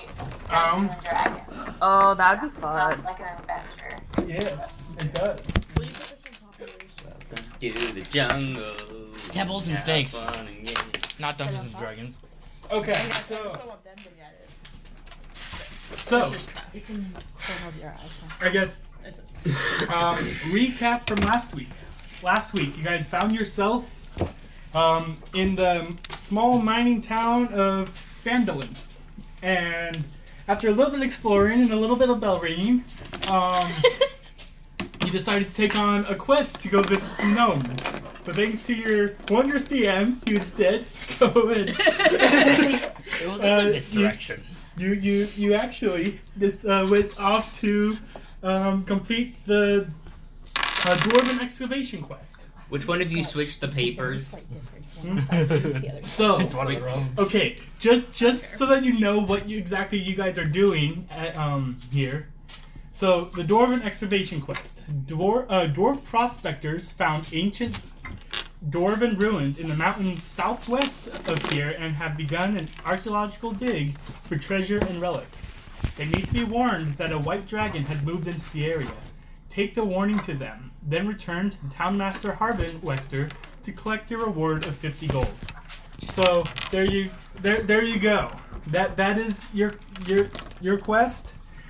the dragon. Oh, that would be fun. Sounds like an adventure. Yes, it does. Will you put this on top of yours? To the jungle. Temples and Have snakes. fun and games. Not Dungeons and Dragons. Okay, I just so don't want them to get it. It's in the corner of your eyes. I guess This is recap from last week. Last week, you guys found yourself in the small mining town of Vandalin, and after a little bit of exploring and a little bit of bell ringing, you decided to take on a quest to go visit some gnomes. But thanks to your wondrous DM, you instead go and It was a misdirection. you actually went off to complete the dwarven excavation quest. Which one of you switched the papers? So, It's one of the roads. okay, just so that you know what exactly you guys are doing at, here. So, the dwarven excavation quest. Dwarf prospectors found ancient dwarven ruins in the mountains southwest of here and have begun an archaeological dig for treasure and relics. They need to be warned that a white dragon had moved into the area. Take the warning to them, then return to the townmaster Harbin Wester to collect your reward of 50 gold. So there you go. That is your quest,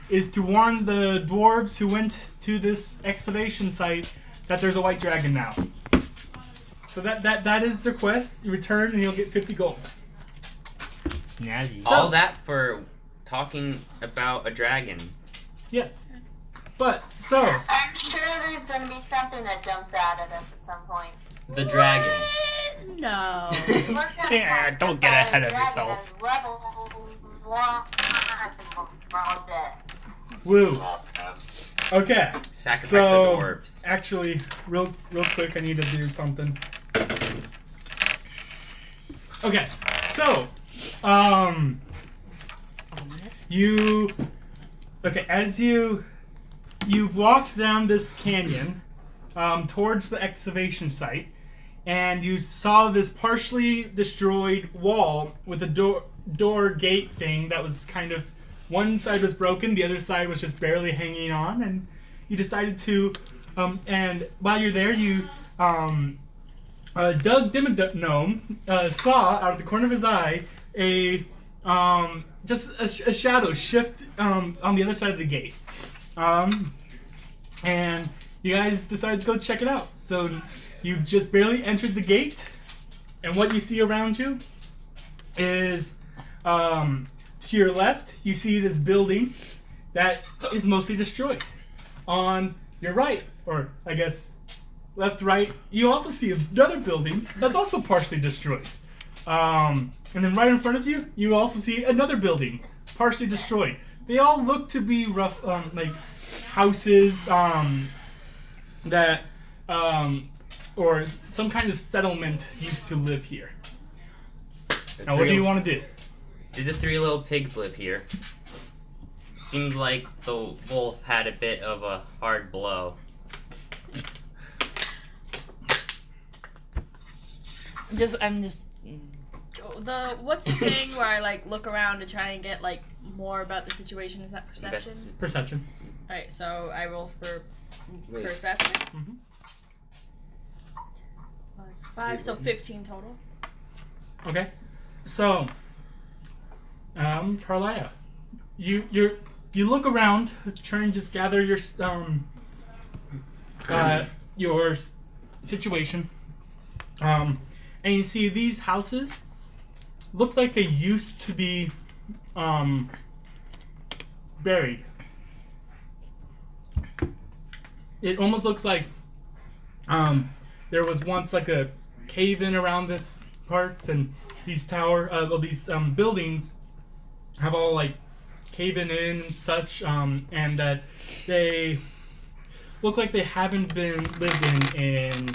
is to warn the dwarves who went to this excavation site that there's a white dragon now. So that is the quest. You return and you'll get 50 gold. Snazzy. All that for talking about a dragon. Yes. But so I'm sure there's going to be something that jumps out at us at some point. The dragon. No. Yeah, don't get ahead of yourself. woo. Okay. Sacrifice So the dwarves. actually, real quick, I need to do something. Okay. So, as you've walked down this canyon towards the excavation site, and you saw this partially destroyed wall with a door gate thing that was kind of, one side was broken, the other side was just barely hanging on, and you decided to, and while you're there, you, Doug Gnome saw out of the corner of his eye just a shadow shift on the other side of the gate. And you guys decided to go check it out. So you just barely entered the gate, and what you see around you is, to your left, you see this building that is mostly destroyed. On your right, or I guess left, right, you also see another building that's also partially destroyed. And then right in front of you, you also see another building, partially destroyed. They all look to be rough, like houses that, or some kind of settlement used to live here. Now, what do you want to do? Did the three little pigs live here? Seemed like the wolf had a bit of a hard blow. I'm just. What's the thing where I like look around to try and get like more about the situation? Is that perception? Perception. Alright, so I roll for Wait. perception. Mm-hmm. Plus 5, so 15 total. Okay. So, Carlia, you look around, trying to just gather your situation, and you see these houses look like they used to be buried. It almost looks like there was once like a cave-in around this parts, and these buildings have all like caving in and such, and that they look like they haven't been lived in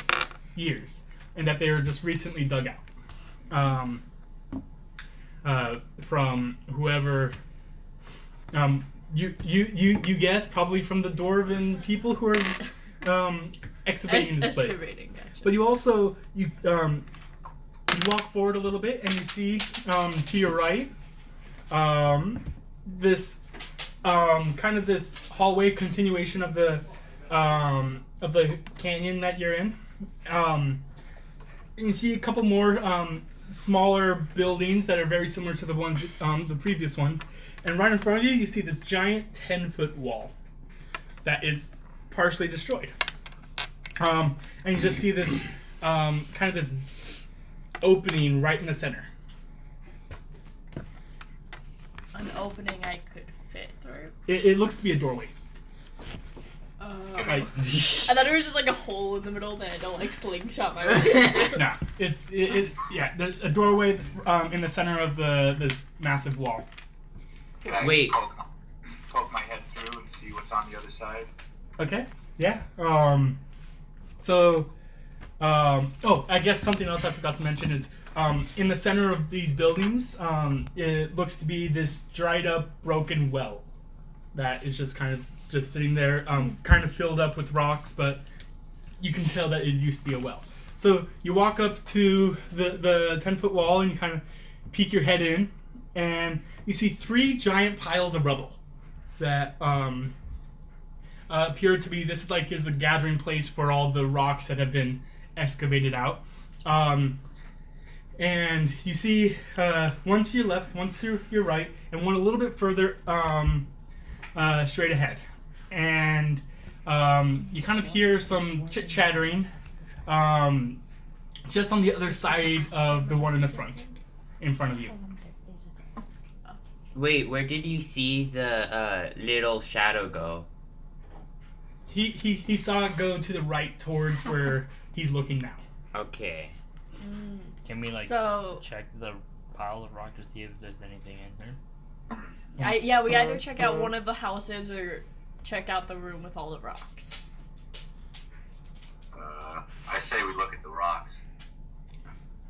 years, and that they were just recently dug out from whoever. You guess probably from the dwarven people who are excavating this place. Excavating, gotcha. But you also you walk forward a little bit and you see to your right this kind of this hallway continuation of the canyon that you're in. You see a couple more smaller buildings that are very similar to the ones, the previous ones. And right in front of you, you see this giant 10-foot wall that is partially destroyed. And you just see this kind of this opening right in the center. An opening I could fit through. It looks to be a doorway. Like, I thought it was just like a hole in the middle that I don't like slingshot my way. nah, it's there's a doorway in the center of this massive wall. Can I Wait. poke my head through and see what's on the other side? Okay. Yeah. I guess something else I forgot to mention is in the center of these buildings, it looks to be this dried up, broken well that is just kind of just sitting there, kind of filled up with rocks, but you can tell that it used to be a well. So you walk up to the 10-foot wall and you kind of peek your head in, and you see 3 giant piles of rubble that appear to be, this is the gathering place for all the rocks that have been excavated out. And you see one to your left, one to your right, and one a little bit further straight ahead. And you kind of hear some chit-chattering just on the other side of the one in front of you. Wait, where did you see the little shadow go? He saw it go to the right towards where he's looking now. Okay. Can we So- check the pile of rock to see if there's anything in there? Yeah, we either check out one of the houses or check out the room with all the rocks. I say we look at the rocks.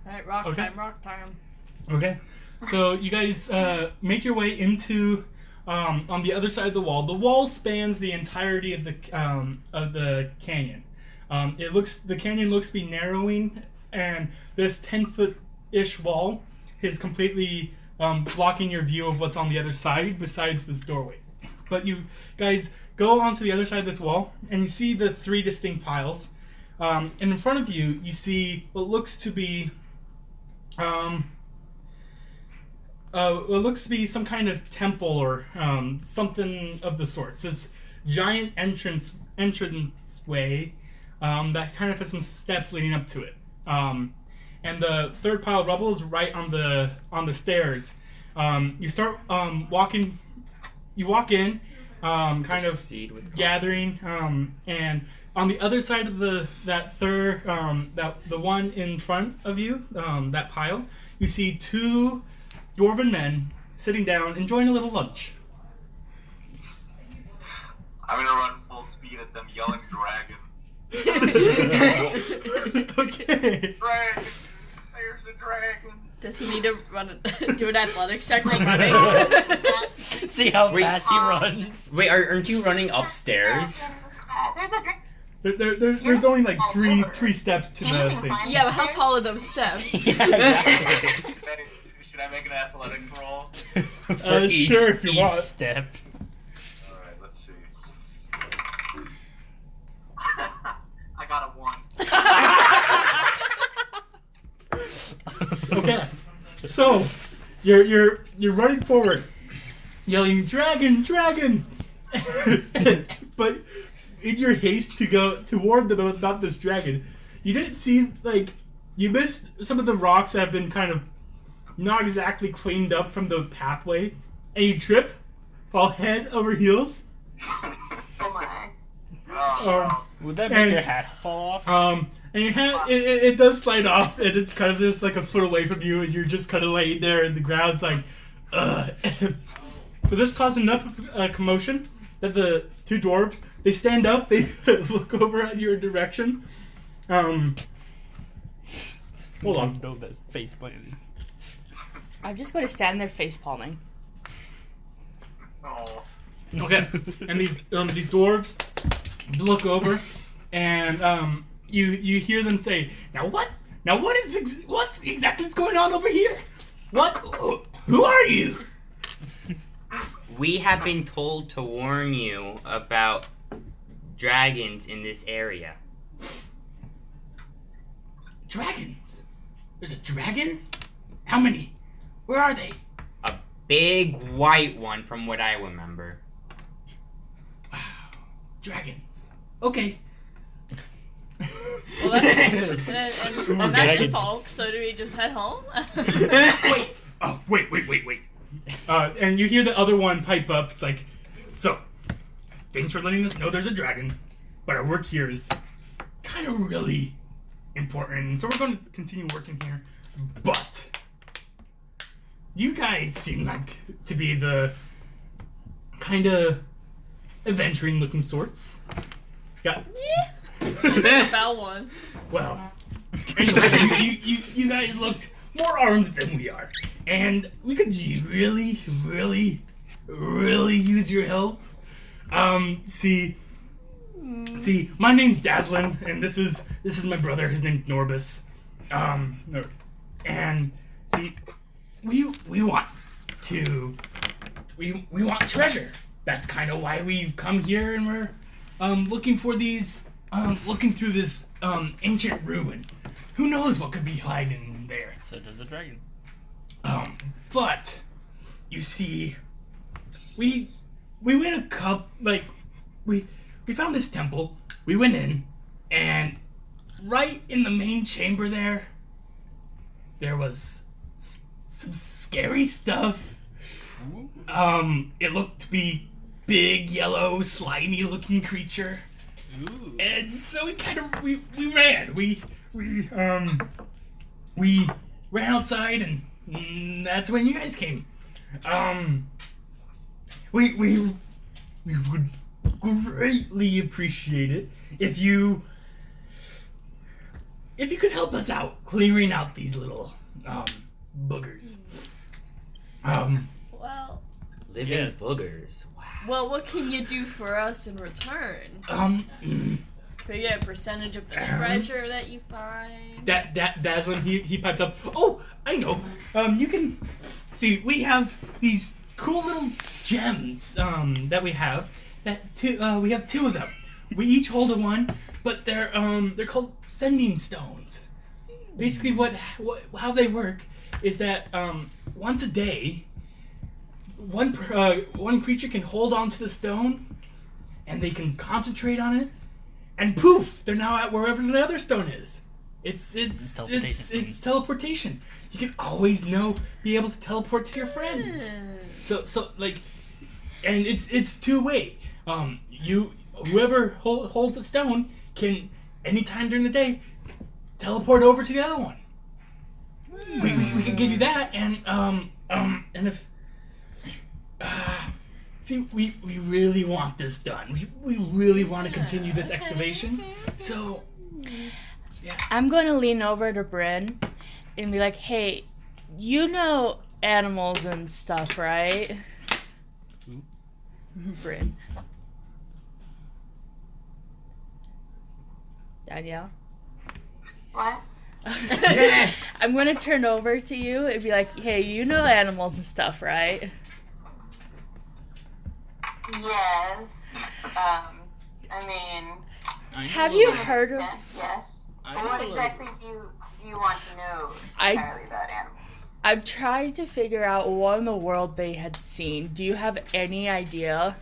Alright, rock Okay. time. Okay, so you guys make your way into on the other side of the wall. The wall spans the entirety of the canyon. The canyon looks to be narrowing, and this 10-foot-ish wall is completely blocking your view of what's on the other side besides this doorway. But you guys go onto the other side of this wall, and you see the 3 distinct piles. And in front of you, you see what looks to be some kind of temple or something of the sorts. This giant entranceway that kind of has some steps leading up to it. And the 3rd pile of rubble is right on the stairs. You start walking. You walk in, kind of Proceed with gathering, and on the other side of the one in front of you, that pile, you see 2 dwarven men sitting down enjoying a little lunch. I'm gonna run full speed at them, yelling "dragon!" Okay. Dragon! There's a dragon! Does he need to do an athletics check for running? See how Wait. fast he runs. Wait, aren't you running upstairs? There's a drink. There's only like three steps to the thing. Yeah, but how tall are those steps? Yeah, exactly. Should I make an athletics roll? For each, Sure, if you each want. step. Alright, let's see. I got a 1. Okay. So you're running forward, yelling "Dragon, dragon!" But in your haste to warn them about this dragon, you didn't see, you missed some of the rocks that have been kind of not exactly cleaned up from the pathway, and you trip, fall head over heels. Oh my. Would that And- make your hat fall off? And your hat, it does slide off, and it's kind of just like a foot away from you, and you're just kind of laying there, and the ground's like, ugh. But this caused enough of a commotion that the 2 dwarves, they stand up, they look over at your direction. Hold on. Know that face planted. I'm just going to stand there face palming. Oh. Okay, and these dwarves look over, and you hear them say, what's exactly going on over here? What? Who are you? We have been told to warn you about dragons in this area. Dragons? There's a dragon? How many? Where are they? A big white one, from what I remember. Wow. Dragons. Okay. Well, that's, and that's the Dragons. folk. So do we just head home? Wait. Oh, wait. And you hear the other one pipe up. It's like, so, thanks for letting us know there's a dragon, but our work here is kind of really important. So we're going to continue working here. But you guys seem like to be the kind of adventuring looking sorts. Got Fell once. well. Anyway, you guys looked more armed than we are, and we could really use your help. See, my name's Dazzlin, and this is my brother. His name's Norbus. And see, we want treasure. That's kind of why we've come here, and we're looking for these, looking through this ancient ruin. Who knows what could be hiding there? So does a dragon. But you see, we went a cup like we found this temple. We went in, and right in the main chamber there was some scary stuff. It looked to be big, yellow, slimy looking creature. Ooh. And so we ran. We ran outside, and that's when you guys came. We would greatly appreciate it if you could help us out clearing out these little boogers. Well, Living Yes. boogers. well, what can you do for us in return? Can we get a percentage of the treasure that you find? That Dazzlin, he piped up. Oh, I know. You can see we have these cool little gems that we have. We have two of them. We each hold a one, but they're called sending stones. Basically, how they work is that once a day, one creature can hold onto the stone, and they can concentrate on it, and poof, they're now at wherever the other stone is. It's teleportation. You can always be able to teleport to your friends. So like, and it's two-way. Whoever holds the stone can anytime during the day teleport over to the other one. We could give you that, and if see, we really want this done. We really want to continue this excavation. So yeah. I'm going to lean over to Bryn and be like, hey, you know animals and stuff, right? Bryn. Danielle? What? I'm going to turn over to you and be like, hey, you know animals and stuff, right? Yes. I mean. Have you to an heard of... extent, yes. I But know what a little- exactly do you want to know entirely about animals? I'm trying to figure out what in the world they had seen. Do you have any idea?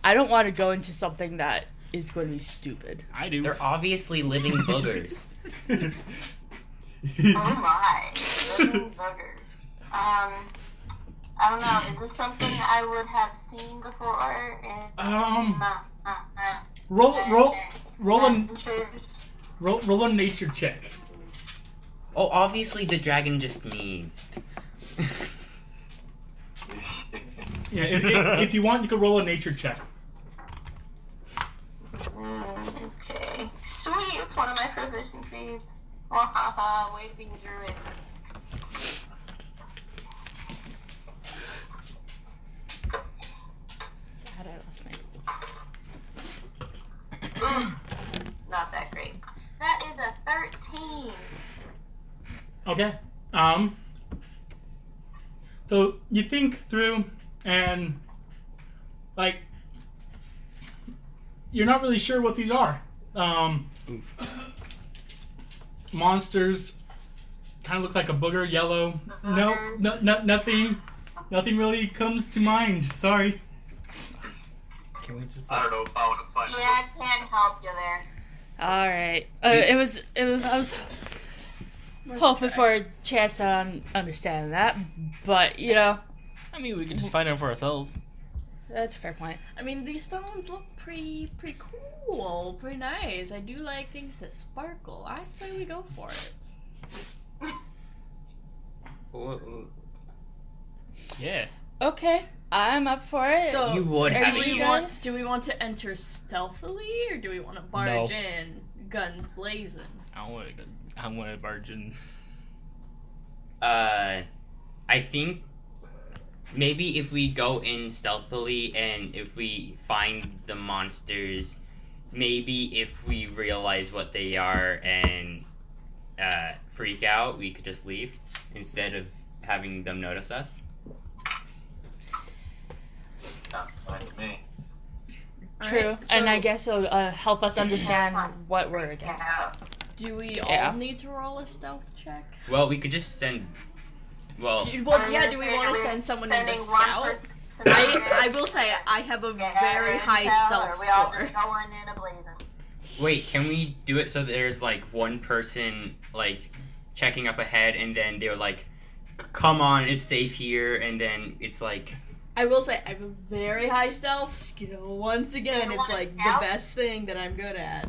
I don't want to go into something that is going to be stupid. I do. They're obviously living boogers. Oh my, living boogers. I don't know. Is this something I would have seen before? Roll a nature check. Oh, obviously the dragon just sneezed. Yeah, if you want, you can roll a nature check. Okay. Sweet, it's one of my proficiencies. Wahaha, way being druid. Sad I lost my... Not that great. That is a 13. Okay. So you think through, and like you're not really sure what these are. Monsters kind of look like a booger, yellow. No, nothing really comes to mind. Sorry. Can we just? I don't know if I want to find Yeah, I can't help you there. All right. I was hoping for a chance to understand that, but I mean, we can just find out for ourselves. that's a fair point. I mean, these stones look pretty cool, pretty nice. I do like things that sparkle. I say we go for it. Yeah. Okay, I'm up for it. So, You would have do it. we do we want to enter stealthily, or do we want to barge in, guns blazing? I want to barge in. I think maybe if we go in stealthily and if we find the monsters, maybe if we realize what they are and freak out, we could just leave instead of having them notice us. Sounds fine to me. True, Alright, and I so guess it'll help us understand what we're against. do we Yeah. all need to roll a stealth check? Well, we could just send. Well, Well, yeah. Do we want to send someone in to scout? I will say I have a very high stealth We all score. just going in a blazing. wait, can we do it so there's like one person like checking up ahead and then they're like, come on, it's safe here, and then it's like. I will say I have a very high stealth skill. Once again, You it's wanna like the scout? best thing that I'm good at.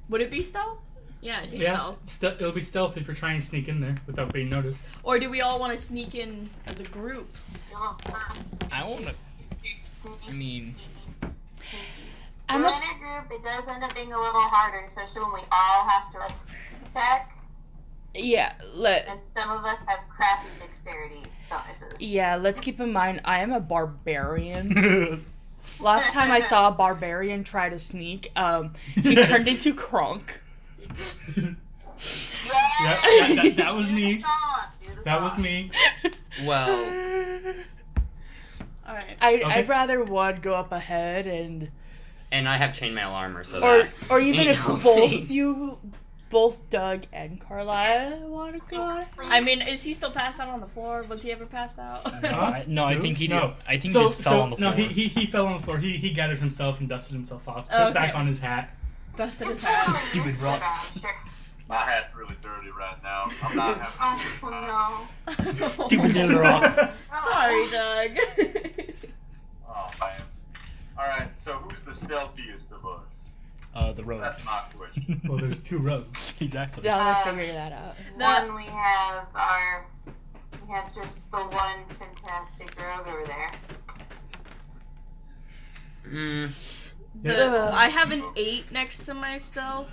Would it be stealth? Yeah, I think Yeah, stealth. it'll be stealth if you're trying to sneak in there without being noticed. Or do we all want to sneak in as a group? I want to. I mean, I'm in a, a group, it does end up being a little harder, especially when we all have to check, yeah. and some of us have crappy dexterity bonuses. Let's keep in mind I am a barbarian. Last time I saw a barbarian try to sneak, he turned into Krunk. Yeah, that was me. Do the song. That was me. Well, All right. I'd rather one go up ahead and and I have chainmail armor, so or that even ain't if helping. both Doug and Carlisle want to go. I mean, is he still passed out on the floor? Was he ever passed out? Huh? I think he did. No. I think he just fell on the floor. No, he fell on the floor. He gathered himself and dusted himself off. Put Okay. back on his hat. Busted his hat. Stupid rocks. My hat's really dirty right now. I'm not having Oh no. Stupid little rocks. Sorry, Doug. Oh, man. Alright, so who's the stealthiest of us? The That's rogues. my question. Well, there's two rogues. Exactly. Now they figure that out. One, we have just the one fantastic rogue over there. I have an 8 next to my stealth,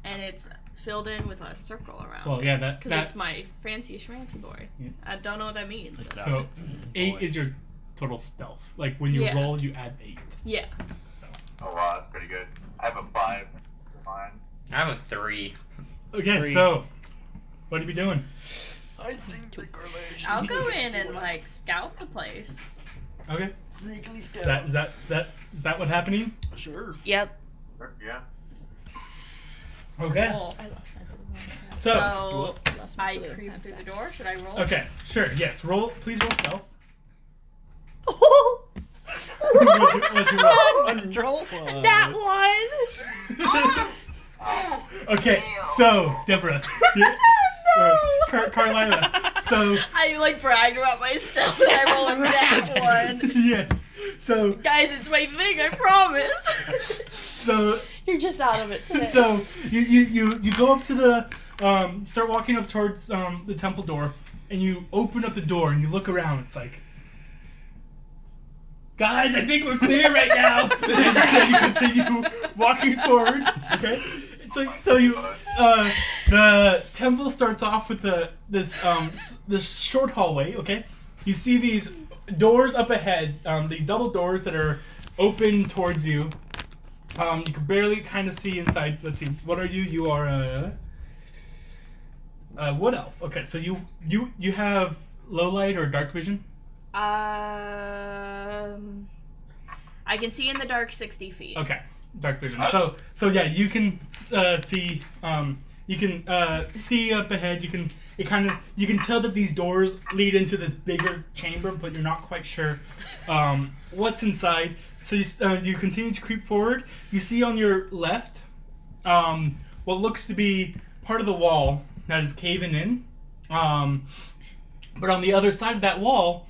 and it's filled in with a circle around Well, it. yeah, Because that it's my fancy schmancy boy. Yeah. I don't know what that means. It's but- so 8 is your total stealth. Like when you Yeah. roll, you add 8. Yeah. So. Oh, wow, that's pretty good. I have a 5 for mine. I have a 3. Okay, 3. so what are we doing? I think the correlation. I'll go in and like scout the place. Okay, Sneakily is that what happening? Sure. Yep. Yeah. Okay, Cool. I lost my blue ones. so So I creep through the door. Should I roll? okay, sure, yes. Please roll stealth. Oh, What's your roll? Control. that one. Okay, Ew. so Deborah, Carlila. So I like bragged about my stealth. And I roll a that one. yes, so Guys, it's my thing. I promise. so You're just out of it today. so you go up to the start walking up towards the temple door, and you open up the door and you look around. It's like, guys, I think we're clear right now. And you continue walking forward. Okay, so you the temple starts off with this short hallway. Okay, you see these doors up ahead. These double doors that are open towards you. You can barely kind of see inside. Let's see. What are you? You are a wood elf. Okay, so you have low light or dark vision. I can see in the dark 60 feet. Okay, dark vision. So yeah, you can see. You can see up ahead. You can tell that these doors lead into this bigger chamber, but you're not quite sure what's inside. So you continue to creep forward. You see on your left what looks to be part of the wall that is caving in. But on the other side of that wall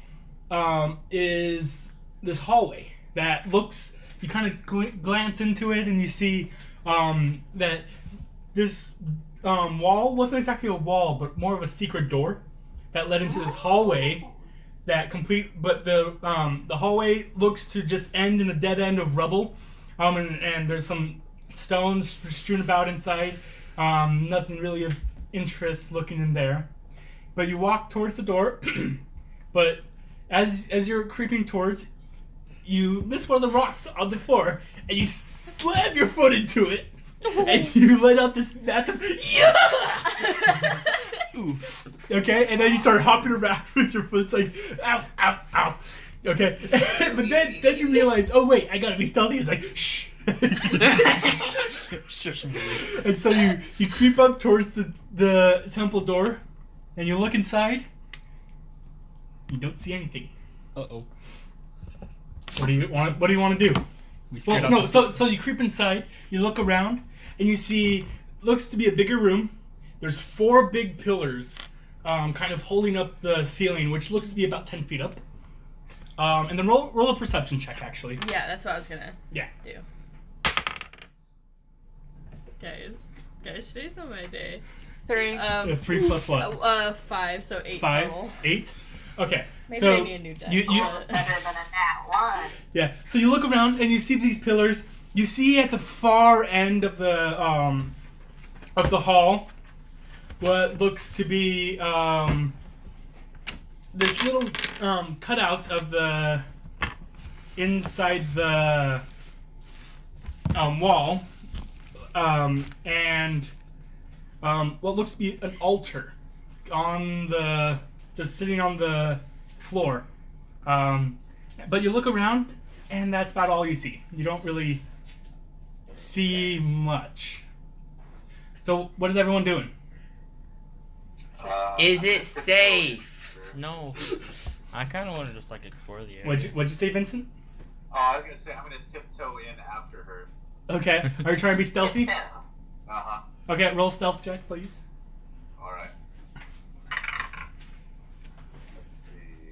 is this hallway that looks. You kind of glance into it, and you see that this wall wasn't exactly a wall, but more of a secret door that led into this hallway. But the hallway looks to just end in a dead end of rubble, and there's some stones strewn about inside. Nothing really of interest looking in there. But you walk towards the door, but as you're creeping towards, you miss one of the rocks on the floor, and you slam your foot into it, and you let out this massive yeah! Okay, and then you start hopping around with your foot, it's like ow, ow, ow. Okay, but then you realize, oh wait, I gotta be stealthy. It's like shh. And so you creep up towards the temple door, and you look inside. You don't see anything. Uh-oh. What do you want to do? Well, no. So you creep inside. You look around, and you see looks to be a bigger room. There's 4 big pillars, kind of holding up the ceiling, which looks to be about 10 feet up. And then roll a perception check, actually. Yeah, that's what I was gonna Yeah. do. Guys, today's not my day. 3. 3 plus what? 5, so 8 5, total. 8. Okay. Maybe so I need a new deck. you Better than a nat 1. yeah. So you look around and you see these pillars. You see at the far end of the hall what looks to be this little cutout of the inside the wall, and what looks to be an altar on just sitting on the floor. But you look around, and that's about all you see. You don't really see much. So what is everyone doing? Is it safe? No. I kind of want to just like explore the area. What'd you say, Vincent? Oh, I was gonna say I'm gonna tiptoe in after her. Okay. Are you trying to be stealthy? Uh-huh. Okay, roll stealth check, please. All right. Let's see.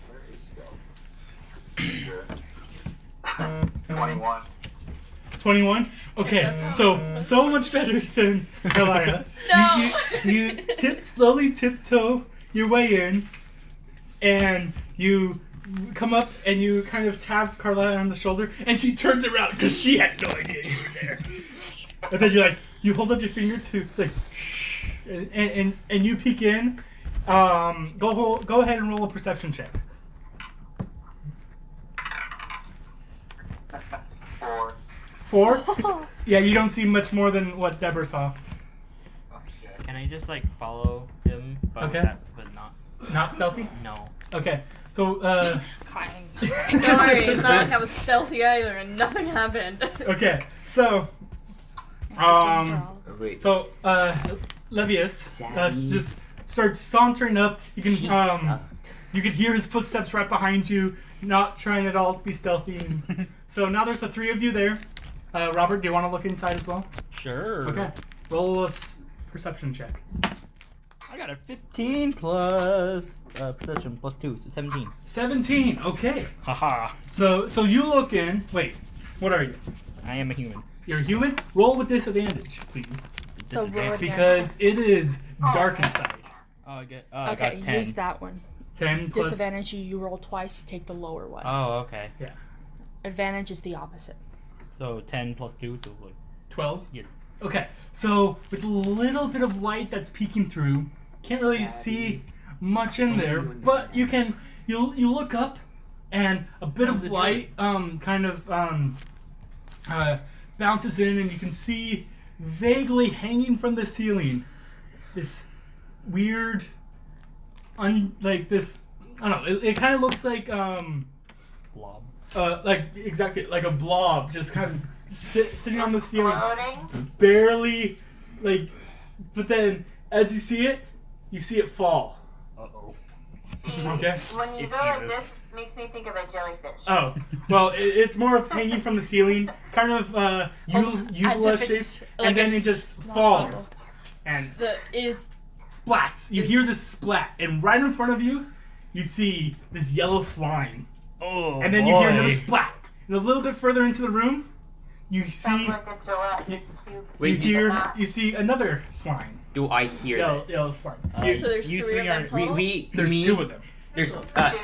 Where is stealth? Sure. 21. 21? Okay, so much better than Carlisle. No. You slowly tiptoe your way in, and you come up and you kind of tap Carlisle on the shoulder, and she turns around because she had no idea you were there. And then you hold up your finger to like, shh, and you peek in. Go ahead and roll a perception check. 4. 4? Yeah, you don't see much more than what Deborah saw. Okay. Can I just like follow him? But Okay. but not. Not stealthy? No. Okay, so Don't worry, it's not like I was stealthy either and nothing happened. okay, so Wait. So, Levius just starts sauntering up. You can hear his footsteps right behind you, not trying at all to be stealthy. So now there's the 3 of you there. Robert, do you want to look inside as well? Sure. Okay. Roll a perception check. I got a 15 plus perception plus 2, so 17. 17. Okay. Haha. So you look in. Wait, what are you? I am a human. You're a human? Roll with disadvantage, please. So roll it Because it is dark inside. Oh, I get. I Okay, got 10. use that one. 10 plus... Disadvantage, you roll twice to take the lower one. Oh, okay. Advantage is the opposite. So 10 plus 2, so like 12? yes. Okay, so with a little bit of light that's peeking through, can't really see much in there, but you look up, and a bit of light bounces in, and you can see vaguely hanging from the ceiling this weird like this. I don't know. It kind of looks like Blob. like exactly like a blob, just kind of sitting on the ceiling, Floating. barely like. But then, as you see it fall. Uh-oh. See, Okay. when you It's go like Jesus. this, it makes me think of a jellyfish. Oh, well, it's more of hanging from the ceiling, kind of as uvula if shape, it's and like then a it just small falls bubble. and Is splats. You hear this splat, and right in front of you, you see this yellow slime, Oh, and then you hear another splat. And a little bit further into the room, you Sounds see like a gelatinous cube. Wait, you see another slime, do I hear yellow this? slime. So there's You three of three them are- total? There's me, two of them. There's Two of them.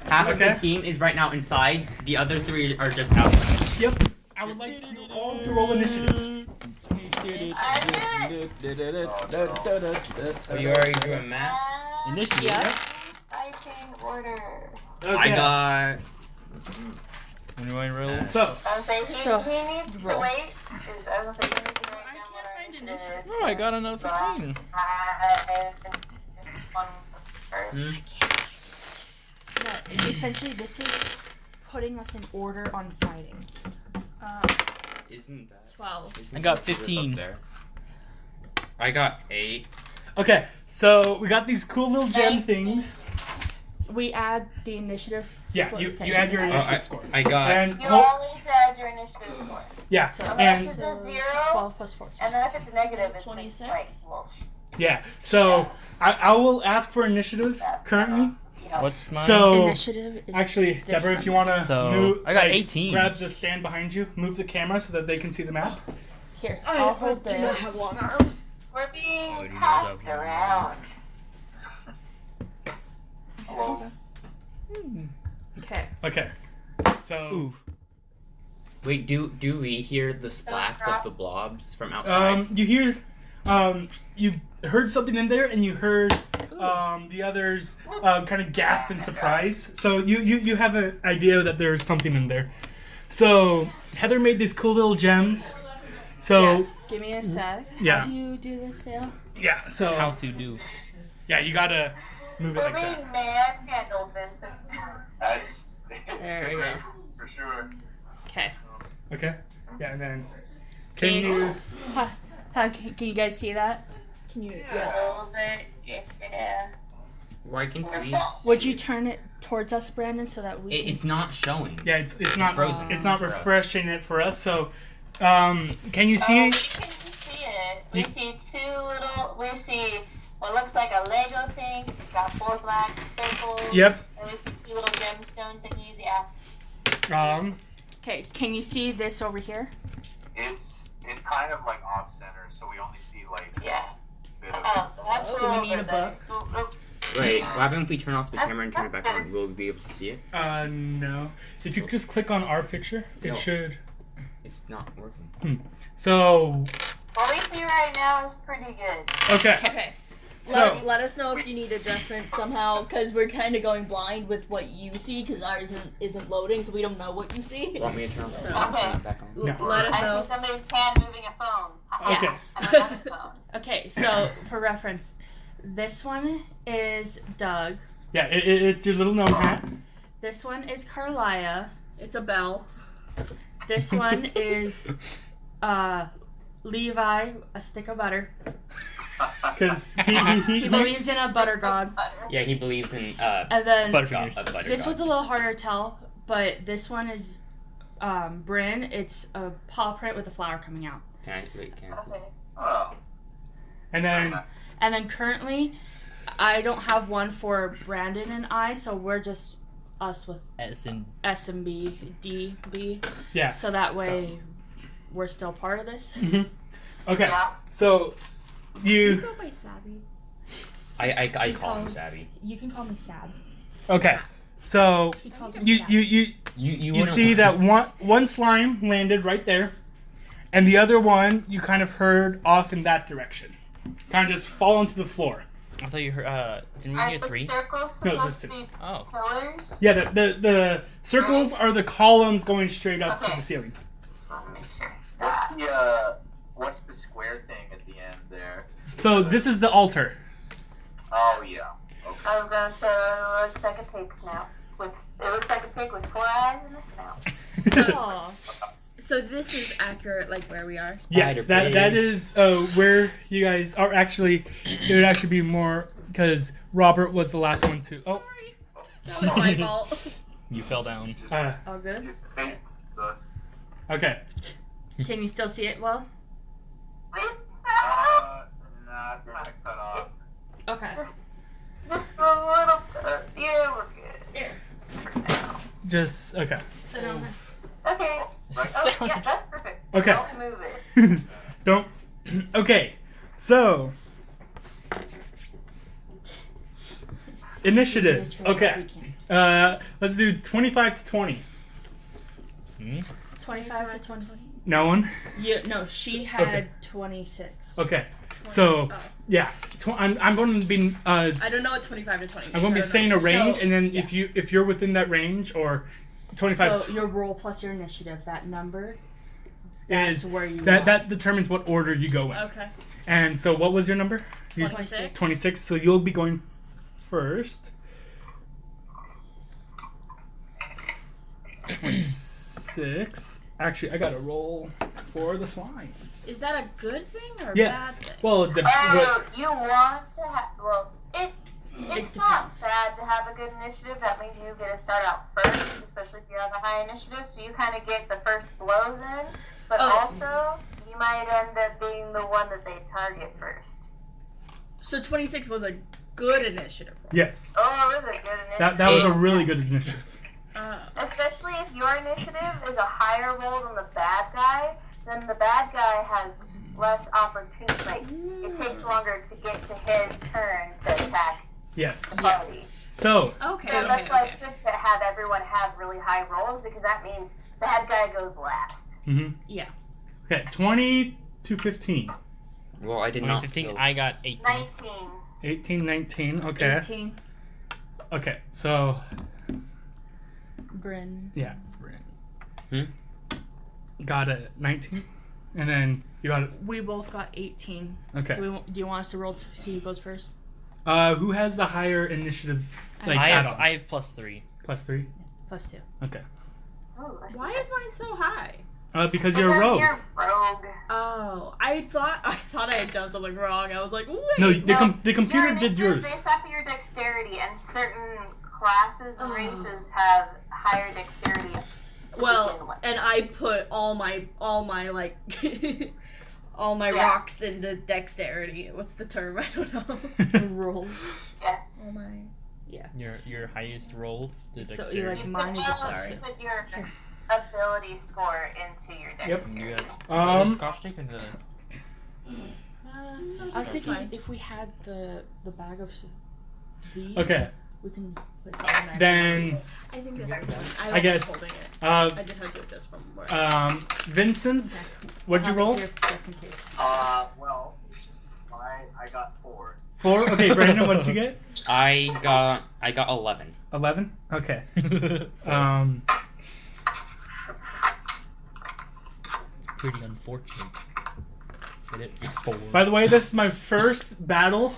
half of Okay. the team is right now inside. The other 3 are just outside. Yep. I would like you all to roll initiative. I did it. Oh, you already doing math? Initiative. Yeah. Fighting order. Okay. I got. When do I roll? So I was saying So, he needs to roll. wait. I was gonna say he needs to wait. I down can't what our find initiative initiative. Oh, I got another 15. One was first. yeah, essentially this is putting us in order on fighting. Isn't that? 12. isn't I got that up 15. there? I got 8. okay, so we got these cool little gem 19. things. We add the initiative. Yeah, score. you Okay. add your Oh, initiative score. I got. And You only need to add your initiative score. yeah, So Unless and it's a 0, 12 plus 14. and then if it's negative, it's 26? just like, well, yeah. So I will ask for initiative currently. you know. What's mine? So Initiative is actually, this Deborah, if you want to So, move, I got like, 18. Grab the stand behind you, move the camera so that they can see the map. here. I'll hold this. long arms. We're being Oh, you know passed that one. around. Hello. Okay. Okay. So Ooh. Wait, do we hear the splats of the blobs from outside? you hear you heard something in there, and you heard the others kind of gasp in surprise. So you have an idea that there's something in there. So Heather made these cool little gems. So Give me a sec. Yeah. How do you do this, Dale? yeah, so How to do. yeah, you gotta move it We're like that. being manhandled, Vincent. That's There we go. for sure. Okay. Okay. Yeah, and then can you? Can you guys see that? Can you? A little bit, yeah. Why can we? Would you turn it towards us, Brandon, so that we? It's not showing. Yeah, it's not frozen. It's not For us. refreshing it for us. So, can you We see? can see it. We see we see what looks like a Lego thing. It's got 4 black circles. Yep. And we see 2 little gemstone thingies, yeah. Okay. Can you see this over here? It's kind of like off center, so we only see like Yeah. a bit of. Oh, so that's Do we over need a there. book? Wait, what happens if we turn off the camera and turn it back on? Will we be able to see it? No. If you just click on our picture, it No. should. It's not working. So, What we see right now is pretty good. okay. Okay. So, Let us know if you need adjustments somehow, because we're kind of going blind with what you see, because ours isn't loading, so we don't know what you see. Want me to turn off the Okay. camera and turn it back on? No. Let us I know. see somebody's hand moving a phone. Okay. Yes. I don't have a phone. Okay. So for reference, this one is Doug. yeah, it's your little gnome hat. This one is Carlia. It's a bell. This one is Levi, a stick of butter. Because He believes in a butter god. Yeah, he believes in And then Butterfingers. a butter this god. one's a little harder to tell, but this one is Bryn. It's a paw print with a flower coming out. Can I wait? Can I? Okay. Oh. and then And then currently, I don't have one for Brandon and I, so we're just us with S and S and B, D, B. yeah. So that way, we're still part of this. Okay. Yeah. So you Go by Sabby. I He call him calls- Savvy. You can call me Sab. okay? So He calls me you Sab. you You you see that one slime landed right there, and the other one you kind of heard off in that direction, kind of just fall onto the floor. I thought you heard. Didn't we Are hear the 3? circles No, supposed just to be Oh. pillars? Yeah, the circles are the columns going straight up to Okay. the ceiling. Just want to make sure. What's the square thing at the end there? So this is the altar. Oh yeah. Okay. I was gonna say it looks like a pig snout. It looks like a pig with 4 eyes and a snout. Aw. So this is accurate, like where we are. Yes, that is where you guys are actually. It would actually be more because Robert was the last one to. Oh, Sorry, that was my fault. You fell down. All good? You faced us. okay. Can you still see it well? Nah, it's kind of cut off. Okay. Just a little bit. Yeah, we're good. Here. For now. Just okay. Sit down. Okay. Oh, yeah, that's perfect. Okay. Don't move it. Don't. Okay. So. Initiative. Okay. Let's do 25 to 20. 25 to 20. No one. No, she had Okay. 26. Okay. So Oh. yeah, I'm going to be. I don't know what 25 to 20 means. I'm going to be I don't saying know. a range, So, and then yeah. if you're within that range or 25 So your roll plus your initiative, that number is where you that determines what order you go in. Okay. And so what was your number? 26. 26. So you'll be going first. 26. Actually, I got to roll for the slimes. Is that a good thing or a bad Yes. thing? Well, You want to have. Well, it's not depends. bad to have a good initiative. That means you get to start out first, especially if you have a high initiative. So you kind of get the first blows in, but Oh. also you might end up being the one that they target first. So 26 was a good initiative roll. yes. Oh, it was a good initiative. That was a really good initiative. Especially if your initiative is a higher roll than the bad guy, then the bad guy has less opportunity. Like, it takes longer to get to his turn to attack Yes. the party. So Okay. So Okay. that's why Okay. it's good to have everyone have really high rolls, because that means the bad guy goes last. Yeah. Okay, 20 to 15. Well, I did not. 15. I got 18. 19. 18, 19. Okay. 18. Okay, so Bryn. yeah. Hmm? Got a 19, and then you got We both got 18. okay. Do you want us to roll to see who goes first? Who has the higher initiative? Like I add-on? have +3. Plus 3. Plus 2. Okay. Oh, Why is mine so high? Because you're a rogue. You're rogue. Oh, I thought I had done something wrong. I was like, wait. No, the computer Your did initiative yours. is based off of your dexterity, and certain classes and Oh. races have higher dexterity. To begin Well, with. and I put all my like all my Yeah. rocks into dexterity. What's the term? I don't know. Rolls. Yes. All my Your highest roll, the So dexterity. you're like, mine is a plus You 2. put your ability score into your Yep. dexterity. You have Um, scotch tape and the. I was thinking if we had the bag of these, Okay. we can put something there. Then I think this is fine. I like guess, holding it. uh, I just had to adjust from where. Vincent, what'd you I'll have it roll? here just in case. Well, I got 4. 4. Okay, Brandon, what did you get? I got 11. 11. Okay. It's pretty unfortunate. Get it? 4. By the way, this is my first battle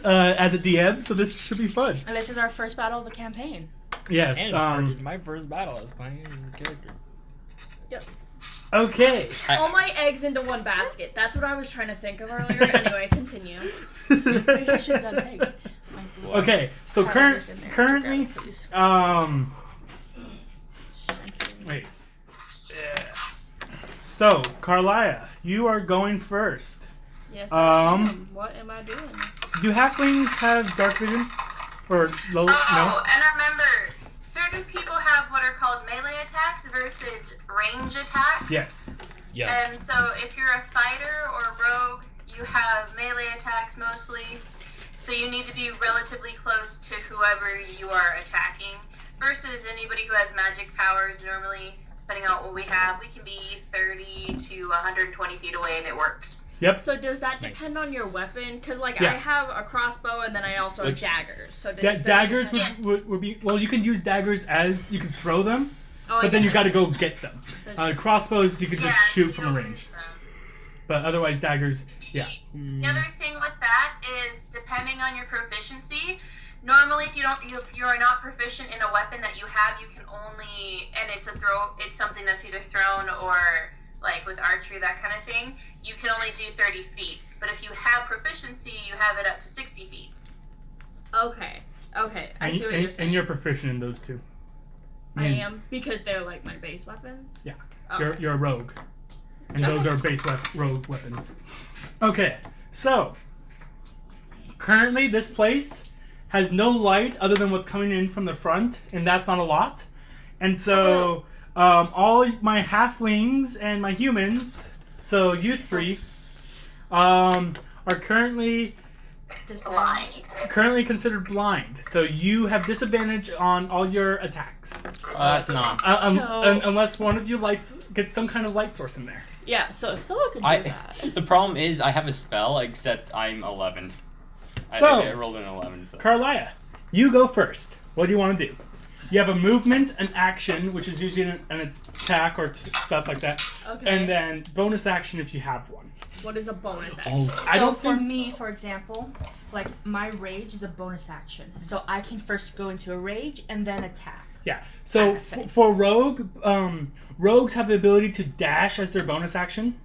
as a DM, so this should be fun. And this is our first battle of the campaign. Yes. And it's my first battle as playing as a character. Okay. All my eggs into one basket. That's what I was trying to think of earlier. Anyway, continue. Maybe I should have done eggs. Okay. So Have this in there. currently, Grab it, please. wait. So Carlia, you are going first. Yes. I Um, am. What am I doing? Do halflings have dark vision? Or low? Oh, and remember, certain people have what are called melee attacks versus range attacks. No. Yes. Yes. And so if you're a fighter or rogue, you have melee attacks mostly. So you need to be relatively close to whoever you are attacking. Versus anybody who has magic powers, normally, depending on what we have, we can be 30 to 120 feet away and it works. Yep. So does that Nice. depend on your weapon? Because like Yeah. I have a crossbow and then I also have Which- daggers. So does it Daggers depend- would be well. You can use daggers as you can throw them, Oh, I but then guess you got to go get them. there's- Crossbows you could just shoot from a you range, use them. but otherwise daggers. Yeah. The other thing with that is, depending on your proficiency, Normally, if you are not proficient in a weapon that you have, you can only, and it's something that's either thrown or like with archery, that kind of thing. You can only do 30 feet. But if you have proficiency, you have it up to 60 feet. Okay. I see what you're saying. And you're proficient in those two. I am, because they're like my base weapons? Yeah. Okay. You're a rogue. And those are base rogue weapons. Okay, so currently this place has no light other than what's coming in from the front, and that's not a lot. And so all my halflings and my humans, so you three, are currently considered blind. So you have disadvantage on all your attacks. No. Unless one of you gets some kind of light source in there. Yeah, so if someone could do that. The problem is I have a spell, except I'm 11. So, I rolled an 11. So. Carlia, you go first. What do you want to do? You have a movement, an action, which is usually an attack or stuff like that. Okay. And then bonus action if you have one. What is a bonus action? So for me, for example, like my rage is a bonus action. So I can first go into a rage and then attack. Yeah. So for rogue, rogues have the ability to dash as their bonus action.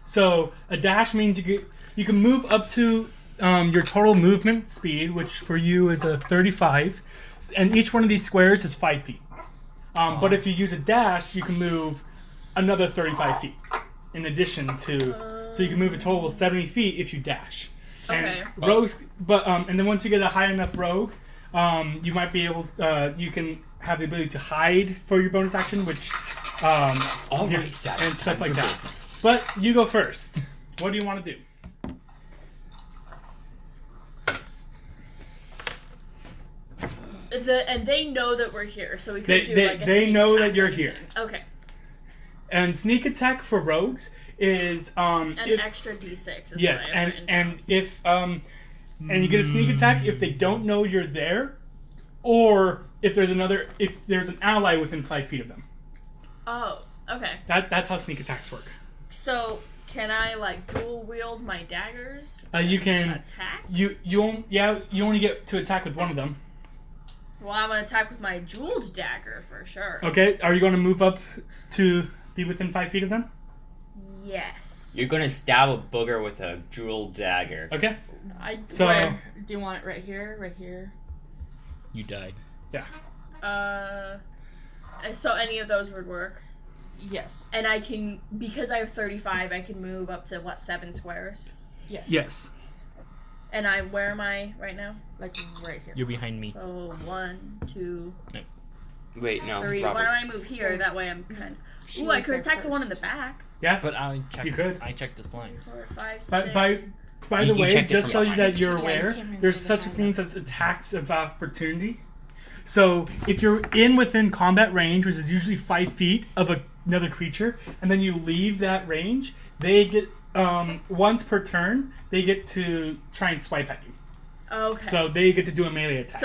So a dash means you can move up to your total movement speed, which for you is a 35, and each one of these squares is 5 feet. But if you use a dash, you can move another 35 feet in addition to, so you can move a total of 70 feet if you dash. And rogues, and then once you get a high enough rogue, you might be able, you can have the ability to hide for your bonus action, which, and stuff like that. But you go first. What do you want to do? And they know that we're here, so we could do like a They sneak know attack that you're or here. anything. Okay. And sneak attack for rogues is An extra d6 is yes, what I have and if and you get a sneak attack if they don't know you're there, or if there's an ally within 5 feet of them. Oh, okay. That's how sneak attacks work. So can I like dual wield my daggers? You can attack. You only get to attack with one of them. Well, I'm gonna attack with my jeweled dagger for sure. Okay, are you going to move up to be within 5 feet of them? Yes. You're gonna stab a booger with a jeweled dagger. Okay. Where? Do you want it right here? Right here? You died. Yeah. So any of those would work. Yes. And I can, because I have 35, I can move up to 7 squares. Yes. Yes. And where am I right now? Like right here. You're behind me. So 1, 2, Wait, no. 3. Robert. Why don't I move here? That way I'm kind of. Ooh, I could attack the one in the back. Yeah. But I checked. You could. I checked the slimes. 4, 5, 6. By the You way, checked it just from so behind. that you're Yeah, you aware, can't remember there's the such hand. things as attacks of opportunity. So if you're within combat range, which is usually 5 feet of another creature, and then you leave that range, they get once per turn they get to try and swipe at you. Okay. So they get to do a melee attack.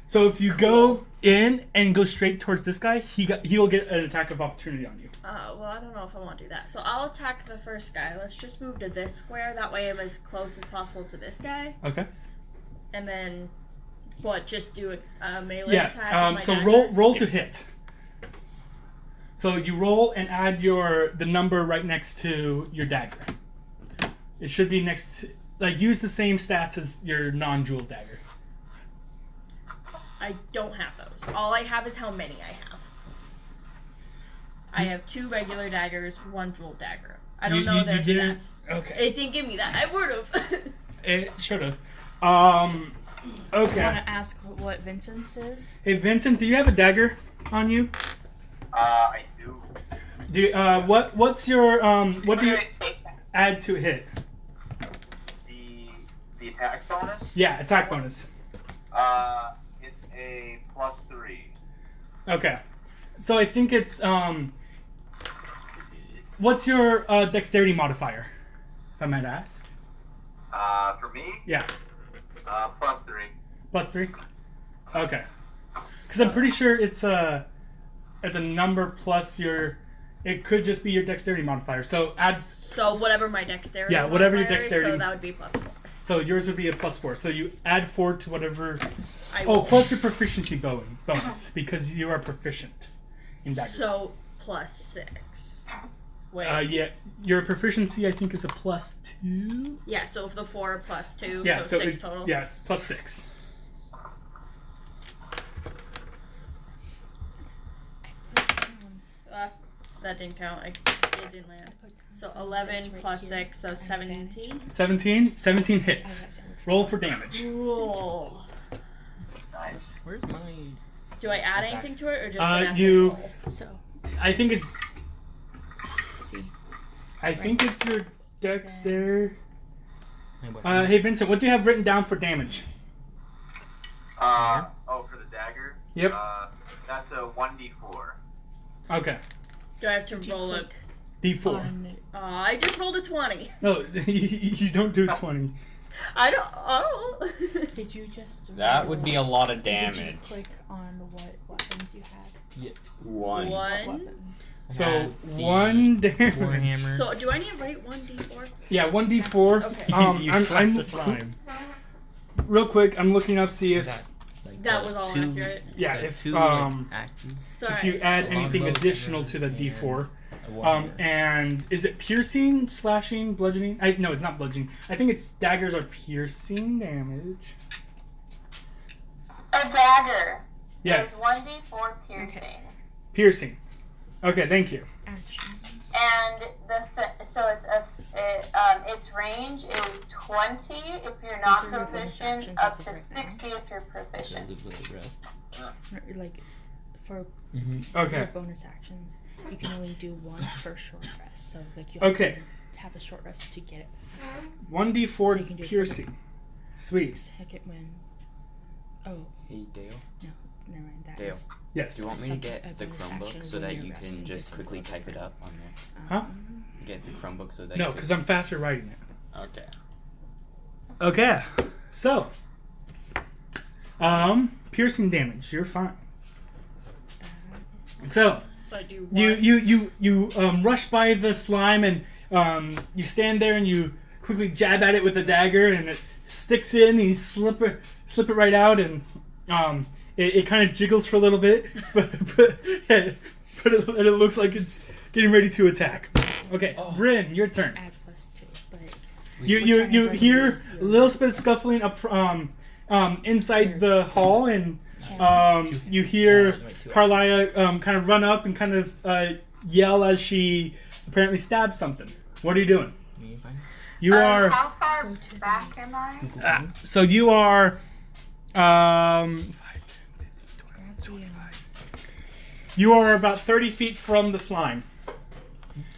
So if you go in and go straight towards this guy, he'll get an attack of opportunity on you. well, I don't know if I want to do that. So I'll attack the first guy. Let's just move to this square. That way I'm as close as possible to this guy. Okay. And then, just do a melee attack with my so dagger? roll to hit. So you roll and add the number right next to your dagger. It should be next. Use the same stats as your non-jewel dagger. I don't have those. All I have is how many I have. I have 2 regular daggers, 1 jewel dagger. I don't know their stats. Okay. It didn't give me that. I would have. It should have. I Okay. want to ask what Vincent's is. Hey Vincent, do you have a dagger on you? I do. What's your what do you add to hit? The attack bonus? Yeah, attack bonus. It's a +3. Okay. So I think it's what's your dexterity modifier? If I might ask. For me? Yeah. +3. +3? Okay. Because I'm pretty sure it's a number plus your. It could just be your dexterity modifier. So add. So whatever my dexterity. Yeah, whatever your modifier is, dexterity- So that would be +4. So yours would be a +4. So you add 4 to whatever. I Oh, will. plus your proficiency bonus because you are proficient in daggers. So +6. Wait. Yeah, your proficiency I think is a +2. Yeah. So if the 4 +2, Yeah, so 6 it's- total. Yes, +6. That didn't count. It didn't land. So 11 plus 6, so 17. 17 hits. Roll for damage. Roll. Nice. Where's my? Do I add anything to it or just an you- roll? So, I think it's see. your dex there. My weapons. Hey Vincent, what do you have written down for damage? For the dagger? Yep. That's a 1d4. Okay. Do I have to Did you roll a... click D4. on I just rolled a 20. No, you don't do 20. I don't... Oh. Did you just? That would be a lot of Did you damage. click on what weapons you had? Yes. One. What One. weapons? So Had the 1 damage. Warhammer. So do I need to write 1d4? Yeah, 1d4. Okay. You I'm slapped the slime. real quick. I'm looking up see if That was all accurate. yeah the if two axes. Sorry. if you add A anything longbow, additional and to the D4. a warhammer. And is it piercing, slashing, bludgeoning? No, it's not bludgeoning. I think it's daggers are piercing damage. A dagger Yes, is 1d4 piercing. piercing. Okay, thank you. Action. And its range is 20 if you're not These are your bonus proficient, actions up as of to right now. 60 if you're proficient. Like, for Okay. your bonus actions, you can only do one per short rest. So, like, you Okay. have a short rest to get it. 1d4 So you can do a piercing. Sweet. Second when. Oh, Hey Dale, never mind. That Dale. is, Yes. do you want me to Second, get the bonus Chromebook action so when that you're you resting can just because quickly it's type it different. up on there? Huh? Get the Chromebook so that No, you because can... I'm faster writing it. Okay. Okay. So. Piercing damage. You're fine. That is So. So I do 1. You rush by the slime and you stand there and you quickly jab at it with a dagger and it sticks in and you slip it right out and it kind of jiggles for a little bit but it looks like it's getting ready to attack. Okay, Bryn, your turn. add +2, but You hear a little bit of scuffling up inside the hall and you hear Carlia kind of run up and kind of yell as she apparently stabs something. What are you doing? Me fine. You are How far Go to the- back am I? so you are grab the, you are about 30 feet from the slime.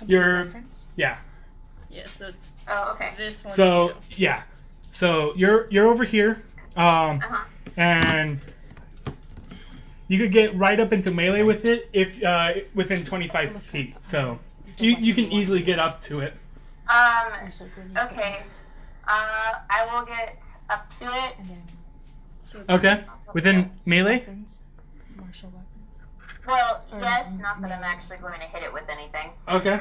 You're reference. yeah. Yeah, so Oh, okay. this one. So too. yeah. So you're over here. Uh-huh. And you could get right up into melee with it if within 25 feet. So you can easily get up to it. Also, go to your Okay. I will get up to it. And then So Okay, within melee. weapons, martial weapons. Well, Or yes, not that I'm melee. actually going to hit it with anything. Okay,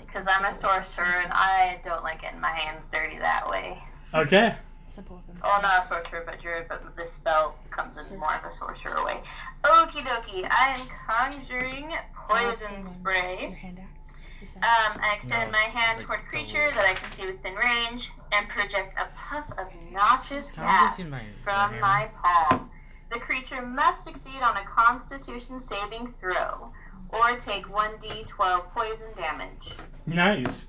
Because I'm a sorcerer and I don't like getting my hands dirty that way. okay. Simple weapon. Well, not a sorcerer, but druid, but this spell comes in more of a sorcerer way. Okie dokie, I am conjuring poison Your spray. hand axe. Is that? I extend No, my it's hand like toward double. creature that I can see within range and project a puff of noxious Can I just gas use my from warhammer? my palm. The creature must succeed on a Constitution saving throw or take 1d12 poison damage. Nice.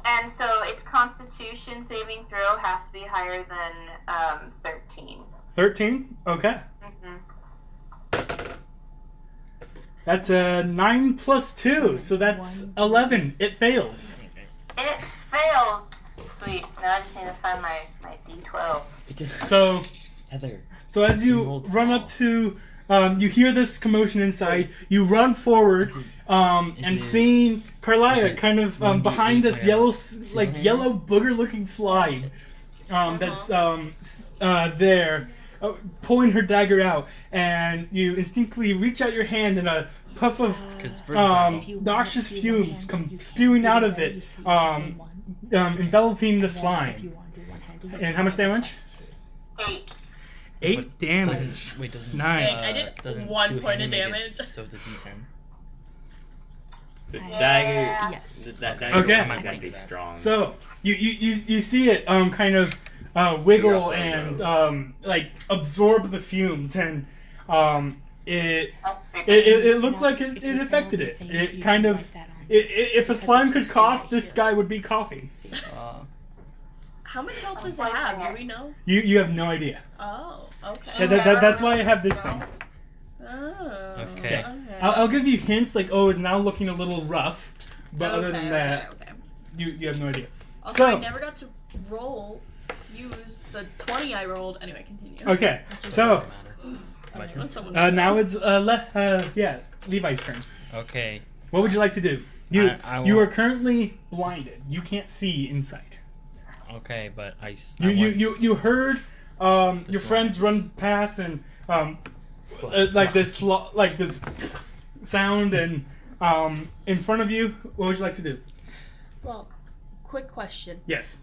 And so its Constitution saving throw has to be higher than 13. 13. Okay. Mm-hmm. That's a 9 plus 2, so that's 11. It fails. It fails. Sweet. Now I just need to find my d12. So Heather. So as you Hold run small. up to, you hear this commotion inside. You run forward, and it- seeing Carlia is it kind of 1d8 behind this where yellow, it's like in hand? yellow booger-looking slide. That's there, pulling her dagger out, and you instinctively reach out your hand, and a puff of Because first of all, If you want noxious to do one fumes hand, come then you can. spewing out of Either way, it, you use the same one. enveloping the And then slime. If you want to do one-handed, And how much damage? 8. 8 damage. Doesn't Nice. I did doesn't 1 two point of handed damage. So it's a D10. The Yeah. dagger. Yes. That dagger Okay. might I not think be so. strong. So you see it kind of wiggle and like absorb the fumes, and it looked like it affected it. It kind of if a slime could cough, this guy would be coughing. How much health does it have? Do we know? You have no idea. Oh, okay. That's why I have this thing. Oh. Okay. Okay. I'll give you hints like, oh, it's now looking a little rough, but other than that, Okay. you have no idea. Also, I So- never got to use the 20 I rolled. Anyway, continue. Okay, so When someone now it's Levi's turn. Okay. What would you like to do? You I you want- are currently blinded. You can't see inside. Okay, but You heard your friends run past and like this sound and in front of you. What would you like to do? Well, quick question. Yes.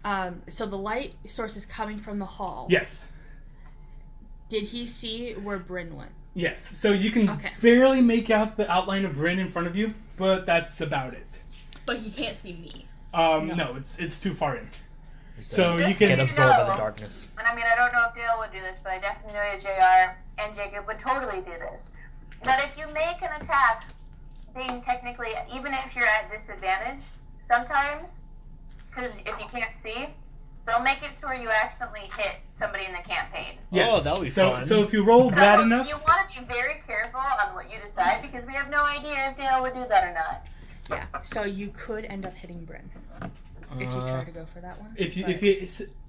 So the light source is coming from the hall. Yes. Did he see where Bryn went? Yes. So you can Okay. barely make out the outline of Bryn in front of you, but that's about it. But he can't see me. No, it's too far in. So you get can absorbed by the darkness. And I mean, I don't know if Dale would do this, but I definitely know JR and Jacob would totally do this. That if you make an attack, being technically, even if you're at disadvantage, sometimes, because if you can't see, they'll make it to where you accidentally hit somebody in the campaign. Yes. Oh, that'll be so, fun. So if you roll bad So enough, you want to be very careful on what you decide, because we have no idea if Dale would do that or not. Yeah. So you could end up hitting Bryn if you try to go for that one. if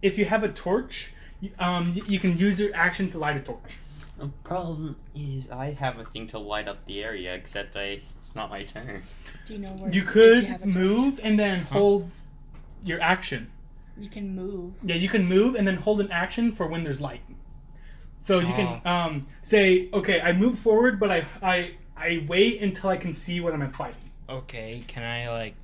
but- you have a torch, you can use your action to light a torch. The problem is I have a thing to light up the area, except it's not my turn. Do you know where? You if could have a torch? move and then hold your action. You can move. Yeah, you can move and then hold an action for when there's light. So you can say, okay, I move forward, but I wait until I can see what I'm fighting. Okay, can I like?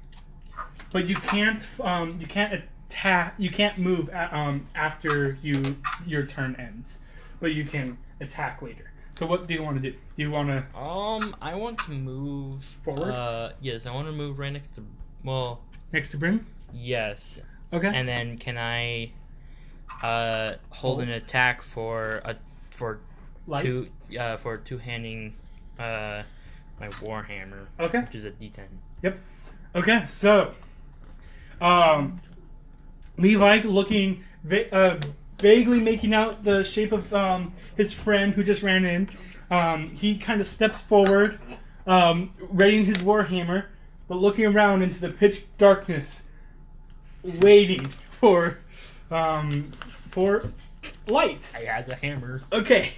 But you can't attack. You can't move after your turn ends. But you can attack later. So what do you want to do? Do you want to? I want to move Forward? Yes, I want to move right next to. Next to Bryn? Yes. Okay. And then can I hold an attack for Light? two-handing my warhammer, Okay. which is a D10. Okay. So, Levi looking vaguely making out the shape of his friend who just ran in. He kind of steps forward, readying his warhammer, but looking around into the pitch darkness, waiting for light. I has a hammer. Okay.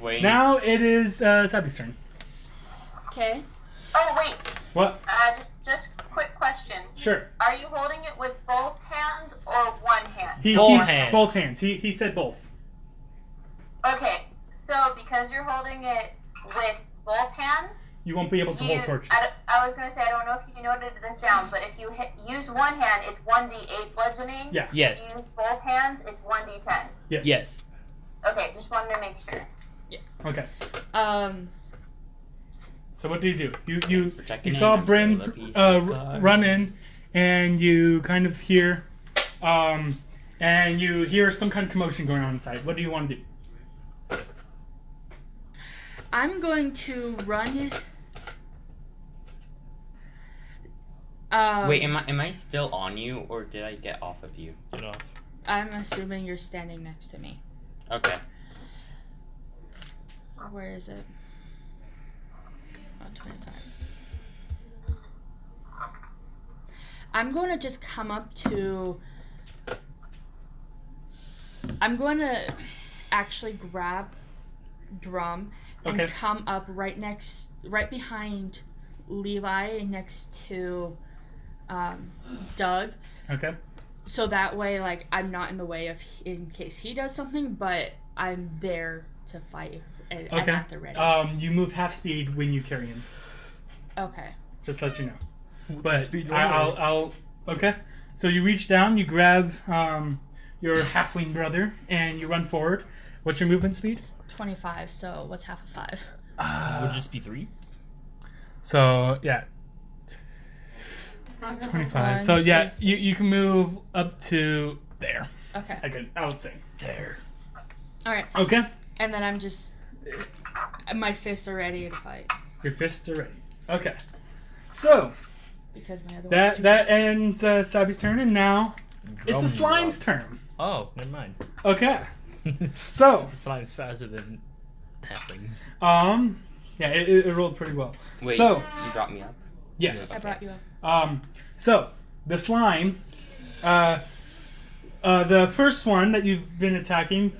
Wait. Now it is Sabi's turn. Okay. Oh, wait. What? Just quick question. Sure. Are you holding it with both hands or one hand? Both hands. He said both. Okay, so because you're holding it with both hands, You won't be able to hold torches. I was going to say, I don't know if you noted this down, but if you use one hand, it's 1d8 bludgeoning. Yeah. Yes. If you use both hands, it's 1d10. Yes. Yes. Okay, just wanted to make sure. Okay. So what do? You Protecting saw him, Bryn still a piece of God. run in, and you kind of hear some kind of commotion going on inside. What do you want to do? I'm going to run. Wait, am I still on you, or did I get off of you? Get off. I'm assuming you're standing next to me. Okay. Where is it? Oh, 25. I'm going to just come up to... I'm going to actually grab Drum and Okay. come up right behind Levi next to Doug. Okay. So that way, like, I'm not in the way in case he does something, but I'm there to fight. And I'm Okay. at the ready. You move half speed when you carry him. Okay. Just to let you know. But Speed I'll okay. So you reach down, you grab your halfling brother, and you run forward. What's your movement speed? 25. So what's half of 5? Would it just be 3? So yeah, 25. So yeah, you can move up to there. Okay. I would say there. All right. Okay. And then I'm just. My fists are ready to fight. Your fists are ready. Okay. So Because my other one's that ends Stabby's turn, and now it's the slime's turn. Oh, never mind. Okay. So Slime's faster than halfling. yeah, it rolled pretty well. Wait, So you brought me up? yes. I brought you up. So the slime, the first one that you've been attacking,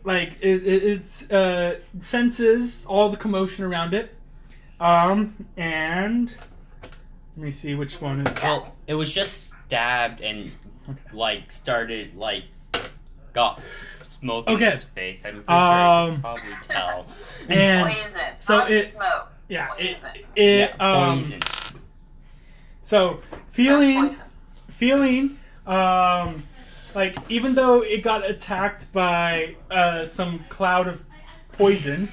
like it senses all the commotion around it, and let me see which one is. Well, it was just stabbed and like started like got smoke in its face. I'm pretty sure I can probably tell. And Poison. so Not it, smoke. yeah, Poison. Poison. So feeling, like even though it got attacked by some cloud of poison,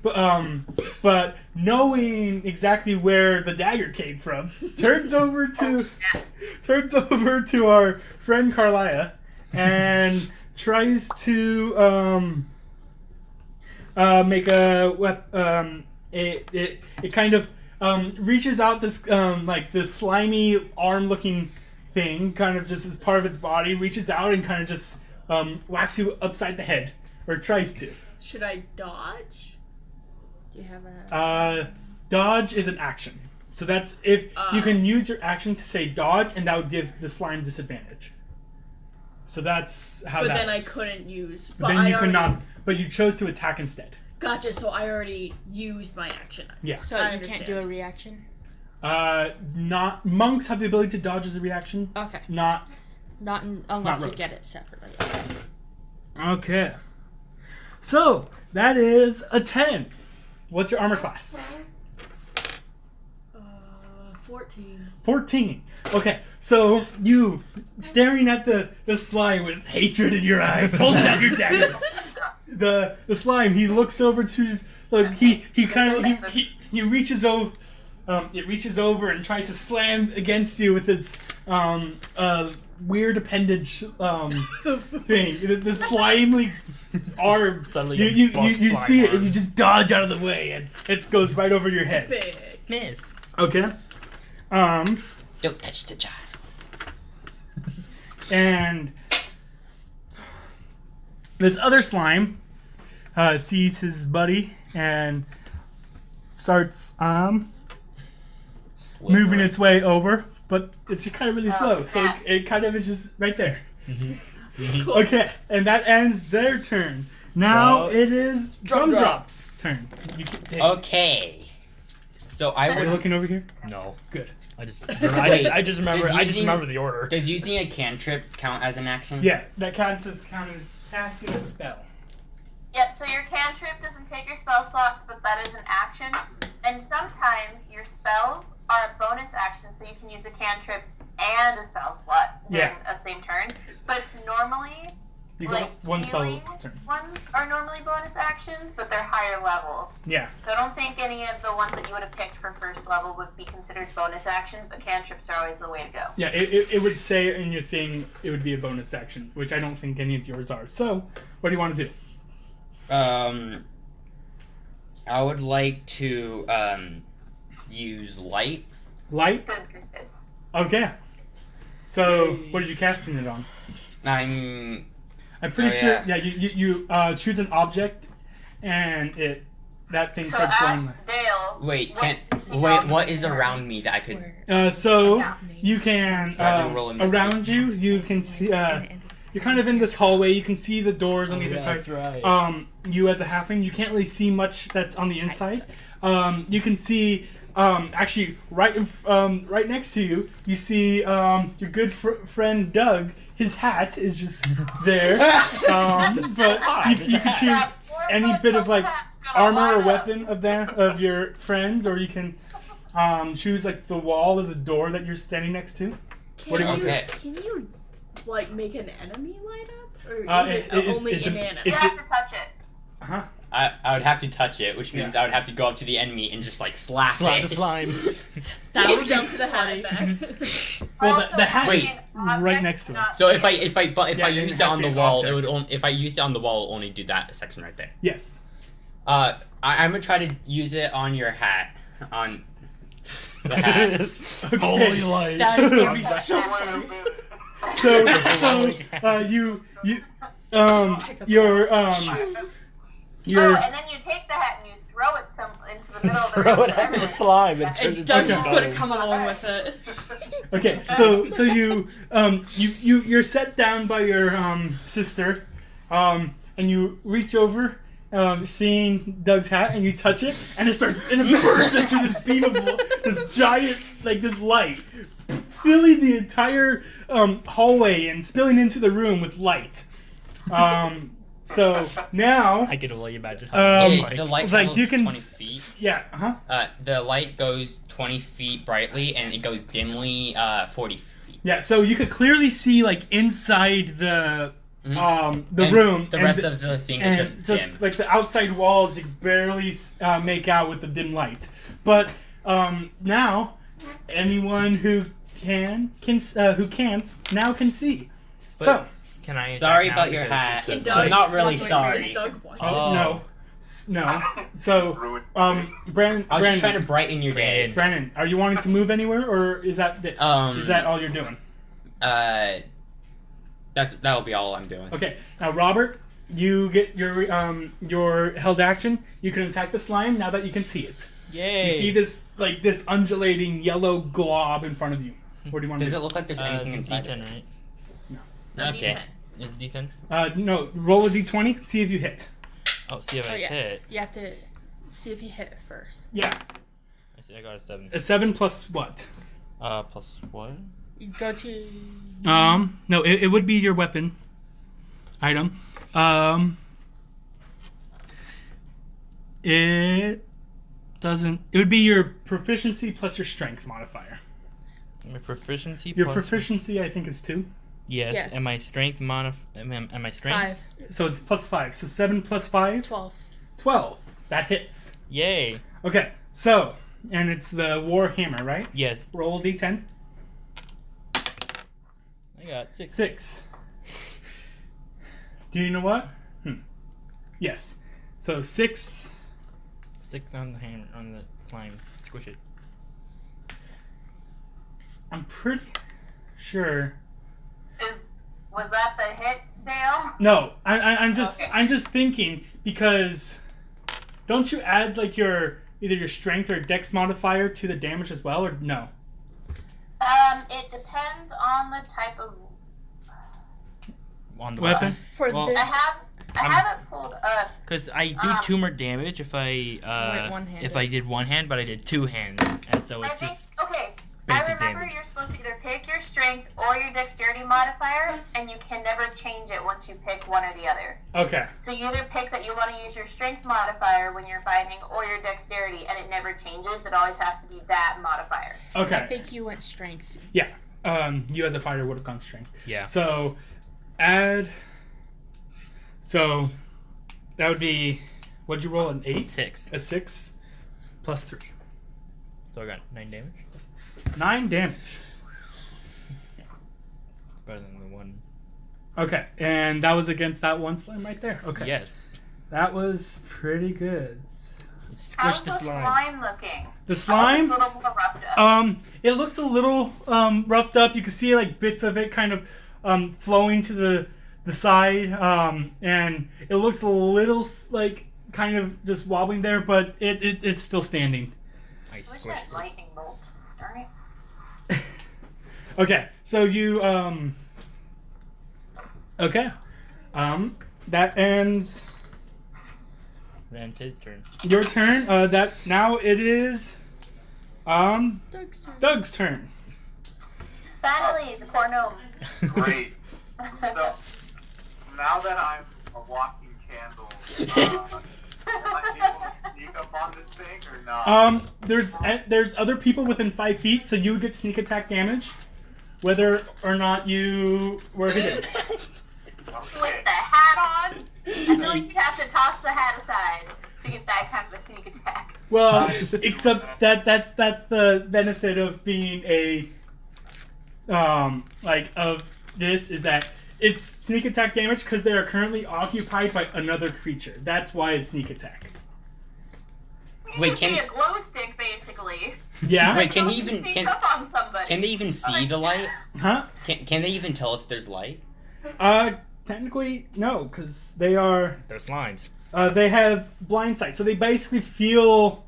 but knowing exactly where the dagger came from, turns over to our friend Carlia and tries to make a it kind of reaches out this like this slimy arm-looking thing, kind of just as part of its body, reaches out and kind of just whacks you upside the head, or tries to. Should I dodge? Do you have that? Dodge is an action, so that's if you can use your action to say dodge, and that would give the slime disadvantage. So that's how. But that then works. I couldn't use. But then you could not. But you chose to attack instead. Gotcha. So I already used my action. Yeah. So I you can't do a reaction? Not monks have the ability to dodge as a reaction. Okay. Not Unless you rogues. get it separately. Okay. So that is a 10. What's your armor class? 14. 14. Okay, so you staring at the slime with hatred in your eyes, holding out your daggers. The slime, he looks over to like he reaches over. It reaches over and tries to slam against you with its weird appendage thing. The slimy arm. Suddenly You buff slime see it arm. and you just dodge out of the way and it goes right over your head. Big. Miss. Okay. Don't touch the child. And this other slime sees his buddy and starts moving its way over, but it's kind of really slow, so it kind of is just right there. Cool. Okay, and that ends their turn. Now So, it is Drumdrop's turn. Okay. So I Are you would. looking over here? No. Good. I just Wait, remember. does I just using- remember the order. Does using a cantrip count as an action? Yeah, that counts as casting a spell. Yep, so your cantrip doesn't take your spell slots, but that is an action. And sometimes your spells are a bonus action, so you can use a cantrip and a spell slot in a same turn. But it's normally, You got like, one spell healing turn. ones are normally bonus actions, but they're higher level. Yeah. So I don't think any of the ones that you would have picked for first level would be considered bonus actions, but cantrips are always the way to go. Yeah, it would say in your thing it would be a bonus action, which I don't think any of yours are. So, what do you want to do? I would like to use light. Light? Good, good, good. Okay. So, what are you casting it on? I'm pretty Oh, sure. yeah. Yeah, you choose an object, and that thing So starts Ash, glowing. Dale, what is around me that I could? So you can I can roll a mystery. around you can see. You're kind of in this hallway. You can see the doors on either side. That's right. You as a halfling, you can't really see much that's on the inside. You can see actually right next to you. You see your good friend Doug. His hat is just there, but you can choose any bit of like armor or weapon of your friends, or you can choose like the wall or the door that you're standing next to. What do you want? Okay. Can you like make an enemy light up, or is It- it only it's a- inanimate? You it's have to touch it. Huh? I would have to touch it, which means Yeah. I would have to go up to the enemy and just like slap Slap it. the slime. That would would be jump to the hat back. Well, Also, the hat Wait. is an right object, next to it. not So if I it. if I Yeah, used it it has on to the be an wall, object. it would if I used it on the wall, it'll only do that section right there. Yes. I'm gonna try to use it on your hat. On the hat. Holy light. That is gonna be Wait so a funny. minute. Your and then you take the hat and you throw it into the middle of the Throw room. it at the slime and turn And it Doug's into just gonna slime. come along with it. okay, so you're set down by your sister, and you reach over, seeing Doug's hat, and you touch it, and it bursts into this beam of this giant this light, filling the entire hallway and spilling into the room with light. So now, I can only imagine how Um, it's the like. light it's like travels you can 20 s- feet. yeah, The light goes 20 feet brightly, and it goes dimly 40 feet. yeah. So you could clearly see inside the And room. The and rest of the thing is and just dim. like the outside walls, you can barely make out with the dim light. But now, anyone who can't now can see. So Can I? Sorry attack now about your because hat. it's Doug- I'm not really Doug- sorry. Doug watched. Oh. no. So Ruined. Brandon, I was just trying to brighten your day. Brandon, are you wanting to move anywhere, or is that all you're doing? That'll be all I'm doing. Okay. Now, Robert, you get your held action. You can attack the slime now that you can see it. Yay! You see this undulating yellow glob in front of you. What do you want to Does do? it look like there's anything it's inside? D10, right? Okay. It's D10. No. Roll a d20. See if you hit. Oh, see if I yeah. hit. You have to see if you hit it first. Yeah. I see. I got a 7. A 7 plus what? Plus what? You go to. No. It would be your weapon item. It doesn't. It would be your proficiency plus your strength modifier. My proficiency. Your plus... proficiency, I think, is 2. Yes. Yes. And my strength and my strength. 5, So it's plus 5. So 7 plus 5, 12. 12. That hits. Yay! Okay. So, and it's the war hammer, right? Yes. Roll a d10. I got 6. 6. Do you know what? Yes. So 6. 6 on the hand on the slime. Squish it. I'm pretty sure. Was that the hit, Dale? No, I'm just Okay. I'm just thinking because don't you add either your strength or dex modifier to the damage as well, or no? It depends on the type of. On the Weapon? For Well, this. I haven't pulled up. Because I do 2 more damage if I Went one-handed. if I did one hand, but I did 2 hands, and so I it's think just okay. I basic remember damage. you're supposed to either pick your strength or your dexterity modifier, and you can never change it once you pick one or the other. Okay. So you either pick that you want to use your strength modifier when you're fighting, or your dexterity, and it never changes. It always has to be that modifier. I Okay. think you went strength. Yeah. You as a fighter would have gone strength. yeah. So add. So that would be. What'd you roll? An 8? 6. A 6 plus 3. So I got 9 damage. 9 damage. It's better than the one. Okay, and that was against that one slime right there. Okay. Yes. That was pretty good. Squish How's the the slime. slime looking? The slime, A little more roughed up. it looks a little roughed up. You can see bits of it kind of flowing to the side, and it looks a little kind of just wobbling there, but it's still standing. I Wish squish that it. lightning bolt. Darn it. Okay, so you okay, that ends Then it's his turn. your turn. That now it is Doug's turn. Doug's turn. Finally, the poor gnome. Great. So now that I'm a walking candle, am I able to sneak up on this thing or not? There's other people within 5 feet, so you would get sneak attack damage. whether or not you were hidden. With the hat on, I feel like you'd have to toss the hat aside to get that kind of a sneak attack. Well, except that's the benefit of being a of this is that it's sneak attack damage because they are currently occupied by another creature. That's why it's sneak attack. Wait, It could be a glow stick, basically. Yeah. Wait, can he You even sneak up on somebody. can they even see the light? Huh? Can they even tell if there's light? Technically no, because they are. They're slimes. They have blind sight, so they basically feel.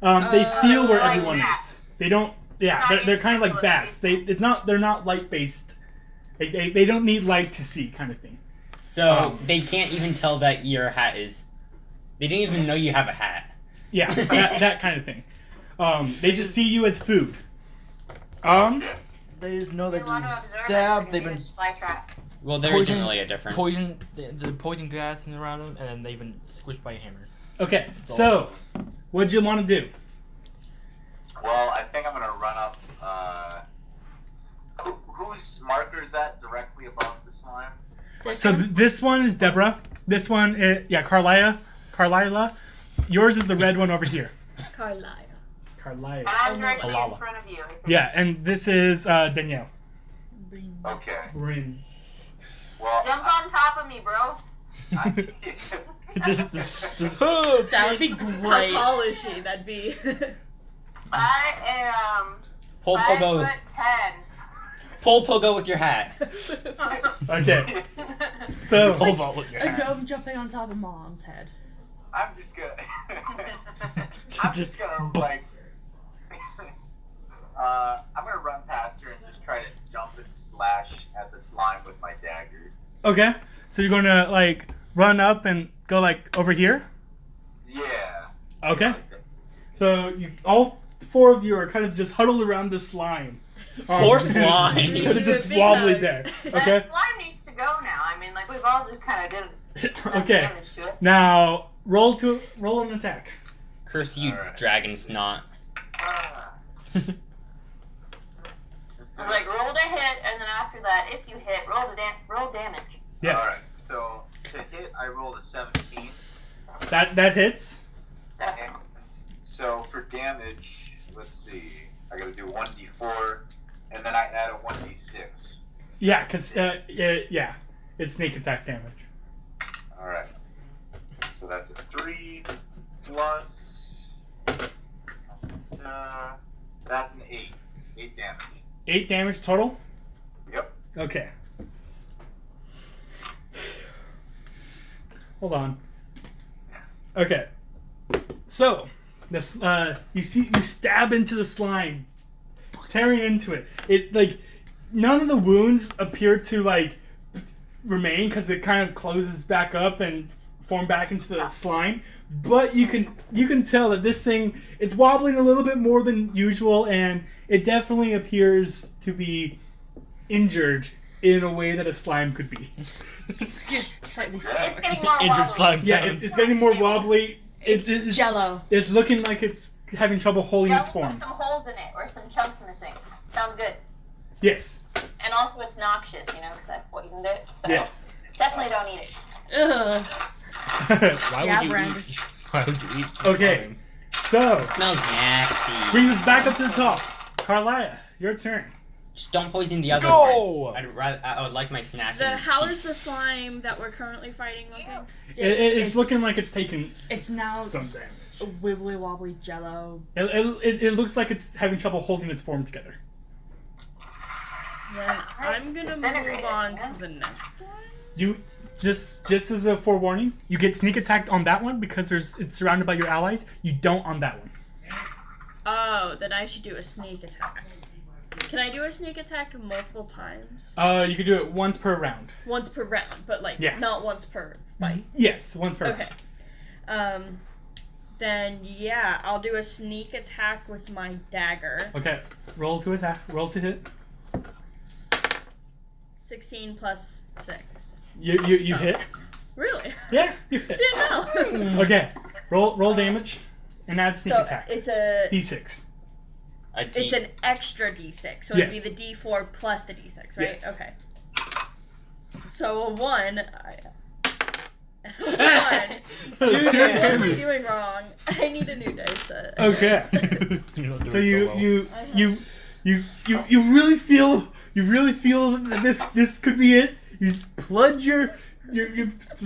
They feel where like everyone bats. is. They don't. Yeah, Not they're kind of like even bats. They're not light based. They don't need light to see, kind of thing. So they can't even tell that your hat is. They didn't even know you have a hat. Yeah, that kind of thing. They just see you as food. They just know They that want you to observe stabbed. it, They've they're been gonna fly trap. Well, there Poison- not really a difference. The poison gas around them, and then they've been squished by a hammer. Okay, all. so what'd you want to do? Well, I think I'm gonna run up. Whose marker is that directly above the slime? So this one is Deborah. This one is Carlila. Yours is the red one over here. Carlisle. Carlila. And I'm directly in Kalala. front of you. I think. Yeah, and this is Danielle. Okay. Rin. Well, Jump on top of me, bro. just That would be great. How tall is she? That'd be. I am Pull 5'10". pogo. Pull pogo with your hat. Okay, so Pole vault with your A hat. gnome jumping on top of mom's head. I'm just gonna. I'm just gonna like. I'm gonna run past her and just try to jump and slash at the slime with my dagger. okay, so you're gonna like run up and go like over here. Yeah. Okay, so all four of you are kind of just huddled around the slime. Poor slime. Kind of just Big wobbly hug. there. That Okay. slime needs to go now. I mean, like, we've all just kind of did enough Okay. damage to it. Now roll an attack. Curse you, Alright. dragon snot. I'm like, roll to hit, and then after that, if you hit, roll damage. Yes, Alright, so to hit, I rolled a 17. that hits. Okay. So for damage, let's see. I gotta do 1d4, and then I add a 1d6. Yeah, because yeah, it's sneak attack damage. Alright. So that's a 3 plus. That's an 8. 8 damage. 8 damage total. Yep. Okay. Hold on. Okay. So, this you stab into the slime, tearing into it. It like none of the wounds appear to like remain because it kind of closes back up and form back into the slime. But you can tell that this thing it's wobbling a little bit more than usual, and it definitely appears to be injured in a way that a slime could be. Slightly It's slower. getting more Injured wobbly. slime Yeah, sounds. it's getting more wobbly. It's jello. It's looking like it's having trouble holding its Jello form. with some holes in it, or some chunks missing. Sounds good. Yes. And also it's noxious, you know, because I poisoned it. So Yes. definitely don't eat it. Ugh. Why Yeah, would you Brandon. eat? Why would you eat? the Okay. slime? So, Smells nasty. brings us back up to the top. Carlia, your turn. Just don't poison the other Go! one. I would like my snack. How is the slime that we're currently fighting looking? It's looking like it's taking It's now some damage. a wibbly wobbly jello. It looks like it's having trouble holding its form together. Then I'm gonna Disintegrate move it, on yeah. to the next one. You just as a forewarning, you get sneak attacked on that one because it's surrounded by your allies. You don't on that one. Oh, then I should do a sneak attack. Can I do a sneak attack multiple times? You can do it once per round. Once per round, but like Yeah. not once per fight. Yes, once per Okay. round. Then yeah, I'll do a sneak attack with my dagger. Okay, roll to attack. Roll to hit. 16 plus 6. You So- hit. Really? Yeah, you hit. Didn't know. Okay, roll damage and add sneak So attack. it's a D6. It's an extra d6, so it'd be the d4 plus the d6, right? Yes. Okay. So a 1. What am I doing wrong? I need a new dice set. I Okay. You So you really feel that this could be it. You just plunge your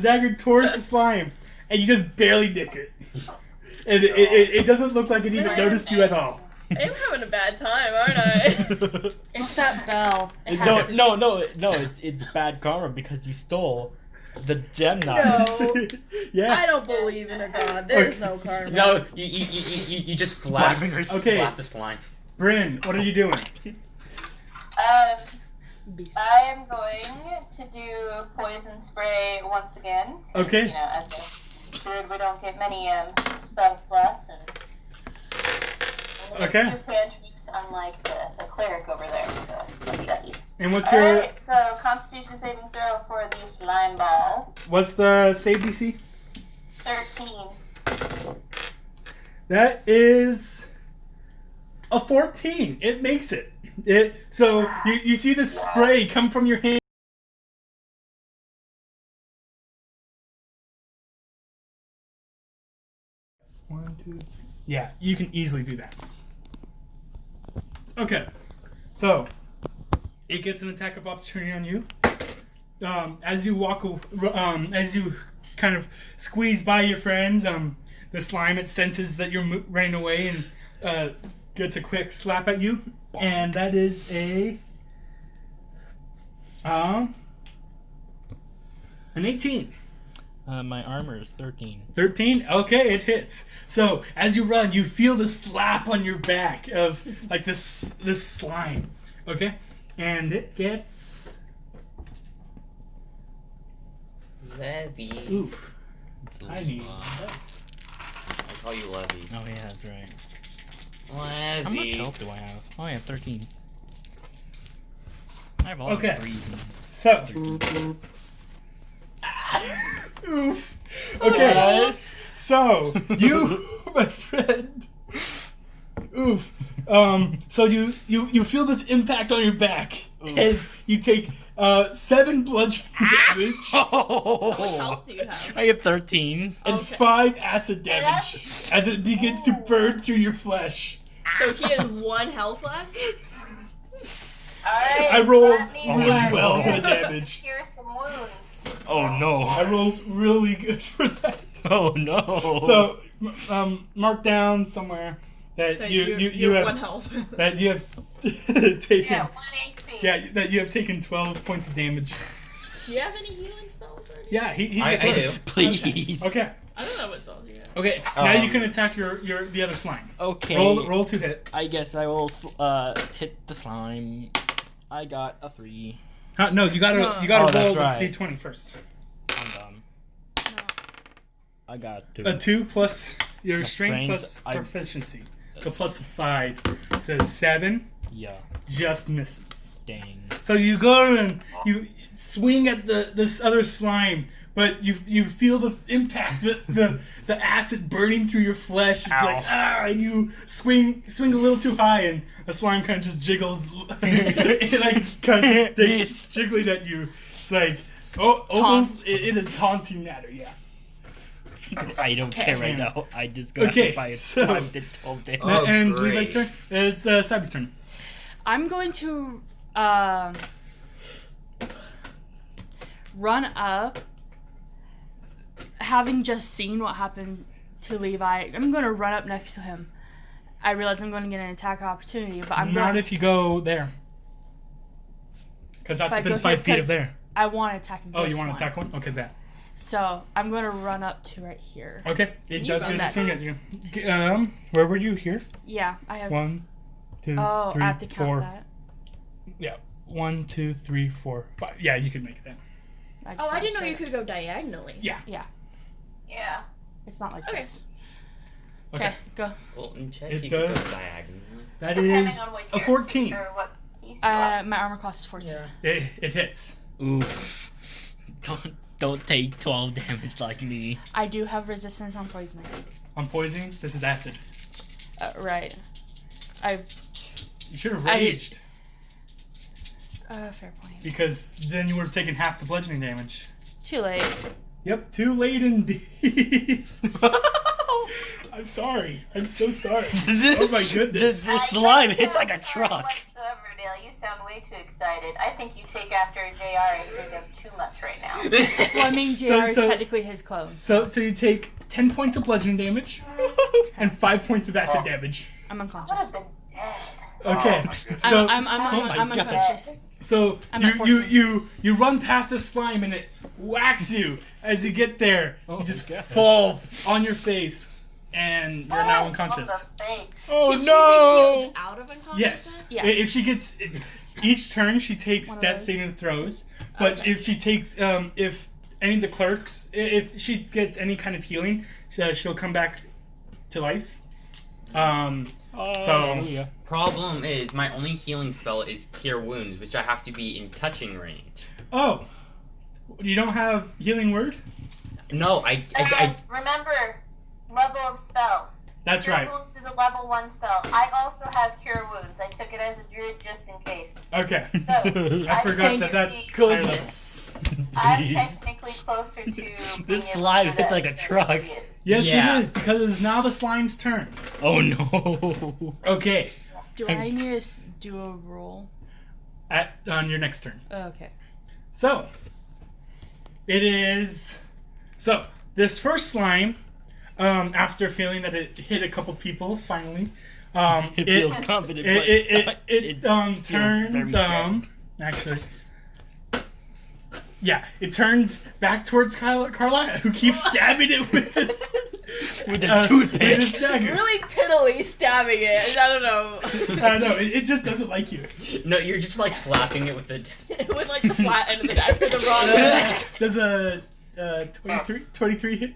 dagger towards the slime, and you just barely nick it. And it doesn't look like it even noticed you at all. I'm having a bad time, aren't I? It's that bell. No, it's bad karma because you stole the gem knife. No. Yeah. I don't believe in a god. There's no karma. No, you just slap the slime. Bryn, what are you doing? I am going to do poison spray once again. 'Cause, Okay. You know, as a druid, we don't get many spell slots, and Okay. 2 cantrips, unlike the cleric over there. So lucky. And what's your Alright, so Constitution saving throw for the slime ball. what's the save DC? 13. That is a 14. It makes it. So you see the spray come from your hand. One, two, three. Yeah, you can easily do that. Okay, so it gets an attack of opportunity on you. As you as you kind of squeeze by your friends, the slime, it senses that you're running away and gets a quick slap at you, and that is an 18. My armor is 13. 13? Okay, it hits. So as you run, you feel the slap on your back of like this slime. Okay, and it gets Levy. oof. It's I need dice. I call you Levy. Oh yeah, that's right. Levy. How much health do I have? Oh yeah, 13. I have all Okay. 3s. So oof. Okay. So you, my friend. Oof. So you feel this impact on your back, and you take 7 bludgeoning damage How much health do you have? I get 13. and Okay. 5 acid damage as it begins to burn through your flesh. So he has 1 health left? Alright. I rolled that means really that well we're for the gonna damage. Cure some wounds. Oh no. I rolled really good for that. Oh no. So mark down somewhere that you have have 1 health. that you have taken Yeah, 1 HP. yeah that you have taken 12 points of damage. Do you have any healing spells already? Yeah, he's I a cleric. do. Please. Okay. I don't know what spells you have. Okay. Now you can attack the other slime. Okay. Roll to hit. I guess I will hit the slime. I got a 3. No, you gotta Oh, roll that's the right. d20 first. I'm done. I got 2. A 2 plus your My strength plus strength, I- proficiency. So plus 5. So 7 Yeah. just misses. Dang. So you go and you swing at this other slime, but you feel the impact, the acid burning through your flesh. It's like and you swing a little too high, and the slime kind of just jiggles, it like kind of Miss. jiggling at you. It's like almost in a taunting manner, yeah. I don't care right now. I just got Okay, hit by a so- slime did 12 damage. That ends great. Levi's turn. It's Sabi's turn. I'm going to run up, having just seen what happened to Levi. I'm going to run up next to him. I realize I'm going to get an attack opportunity, but I'm Not going. if you go there, because that's If I within go 5 here, feet of 'cause there. I want to attack this Oh, you want to one. attack one? Okay, that. So I'm going to run up to right here. Okay, it you does run get to that? swing at you. Where were you? Here? Yeah, I have. 1, 2, Oh, 3, I have to count 4. that. Yeah, 1, 2, 3, 4, 5. Yeah, you can make it then. just Oh, I wanna didn't know show you could go diagonally. Yeah. Yeah, Yeah. it's not like Okay. this. Okay. Okay, go. Well, in chess, It you can go does. diagonally. That Depending is on what a year 14. Or what piece you are. My armor class is 14. It hits. Oof. Don't take 12 damage like me. I do have resistance on poisoning. On poisoning, this is acid. Right. I You should have I- raged. Fair point. Because then you would have taken half the bludgeoning damage. Too late. Yep, too late indeed. I'm sorry. I'm so sorry. Oh my goodness. This slime hits like a truck. Whatsoever, Dale, you sound way too excited. I think you take after JR and drink up too much right now. Well, I mean, JR is technically his clone. So you take 10 points of bludgeoning damage and 5 points of acid damage. I'm I would unconscious. have been dead. Okay. my goodness. So I'm God. unconscious. so I'm at 14. you run past this slime and it whacks you. As you get there, Oh you just my gosh. fall on your face and you're now unconscious. On the face. Oh Can she be no! healed out of unconsciousness? Yes. Yes. If she gets each turn, she takes One of death those. saving throws. But Okay. if she takes if any of the clerks, if she gets any kind of healing, she'll come back to life. Hallelujah. Problem is, my only healing spell is Cure Wounds, which I have to be in touching range. Oh, you don't have healing word? No, I Remember, level of spell. That's Cure right. Wounds is a level 1 spell. I also have Cure Wounds. I took it as a druid just in case. Okay. So, I forgot Thank that. you. Goodness. I'm Jeez. technically closer to being This able to slime do hits that like a than truck. he is. Yes, Yeah. it is because it's now the slime's turn. Oh no! Okay. Do I need to do a roll? On your next turn. Oh, okay. So, it is. So, this first slime, after feeling that it hit a couple people, finally, It feels confident, but it feels turns, very dead. actually. Yeah, it turns back towards Carla, who keeps stabbing it with this. with a With toothpick. this dagger. Really piddly stabbing it. I don't know. No, it just doesn't like you. no, you're just like slapping it with the. With like the flat end of the dagger the wrong way. Does a 23 hit?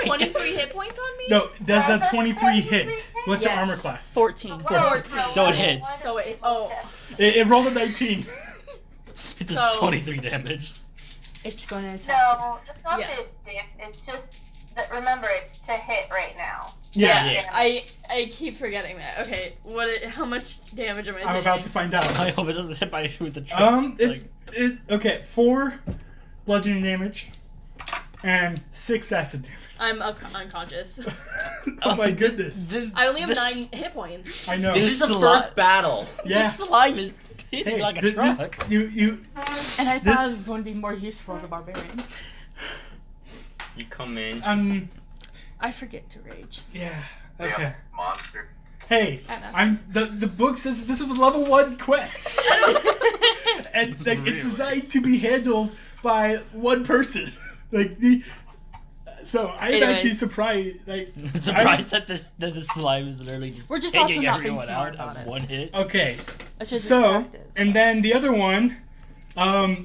23 hit points on me? No, does Does a a 23 hit? 23 What's your Yes. armor class? 14. 14. So it hits. So it, oh. It rolled a 19. It does So- 23 damage. It's going to attack. No, it's not Yeah. the diff. It's just that remember it's to hit right now. Yeah, I keep forgetting that. Okay, how much damage am I taking? I'm about to find out. I hope it doesn't hit my with the truck. Okay, 4 bludgeoning damage and 6 acid damage. I'm unconscious. Oh my goodness. This, I only have this, 9 hit points. I know. This is the first battle. Yeah. This slime is hitting Hey, like a this- truck. you And I thought it was going to be more useful as a barbarian. You come in. I forget to rage. yeah. Damn Okay. monster. Hey, I know. the book says this is a level 1 quest. And like it's designed to be handled by one person. So I'm Anyways. actually surprised. Like, Surprised that the slime is literally just We're just taking also not being everyone smart out about of it. one hit. okay. It's just So, practice. and then the other one,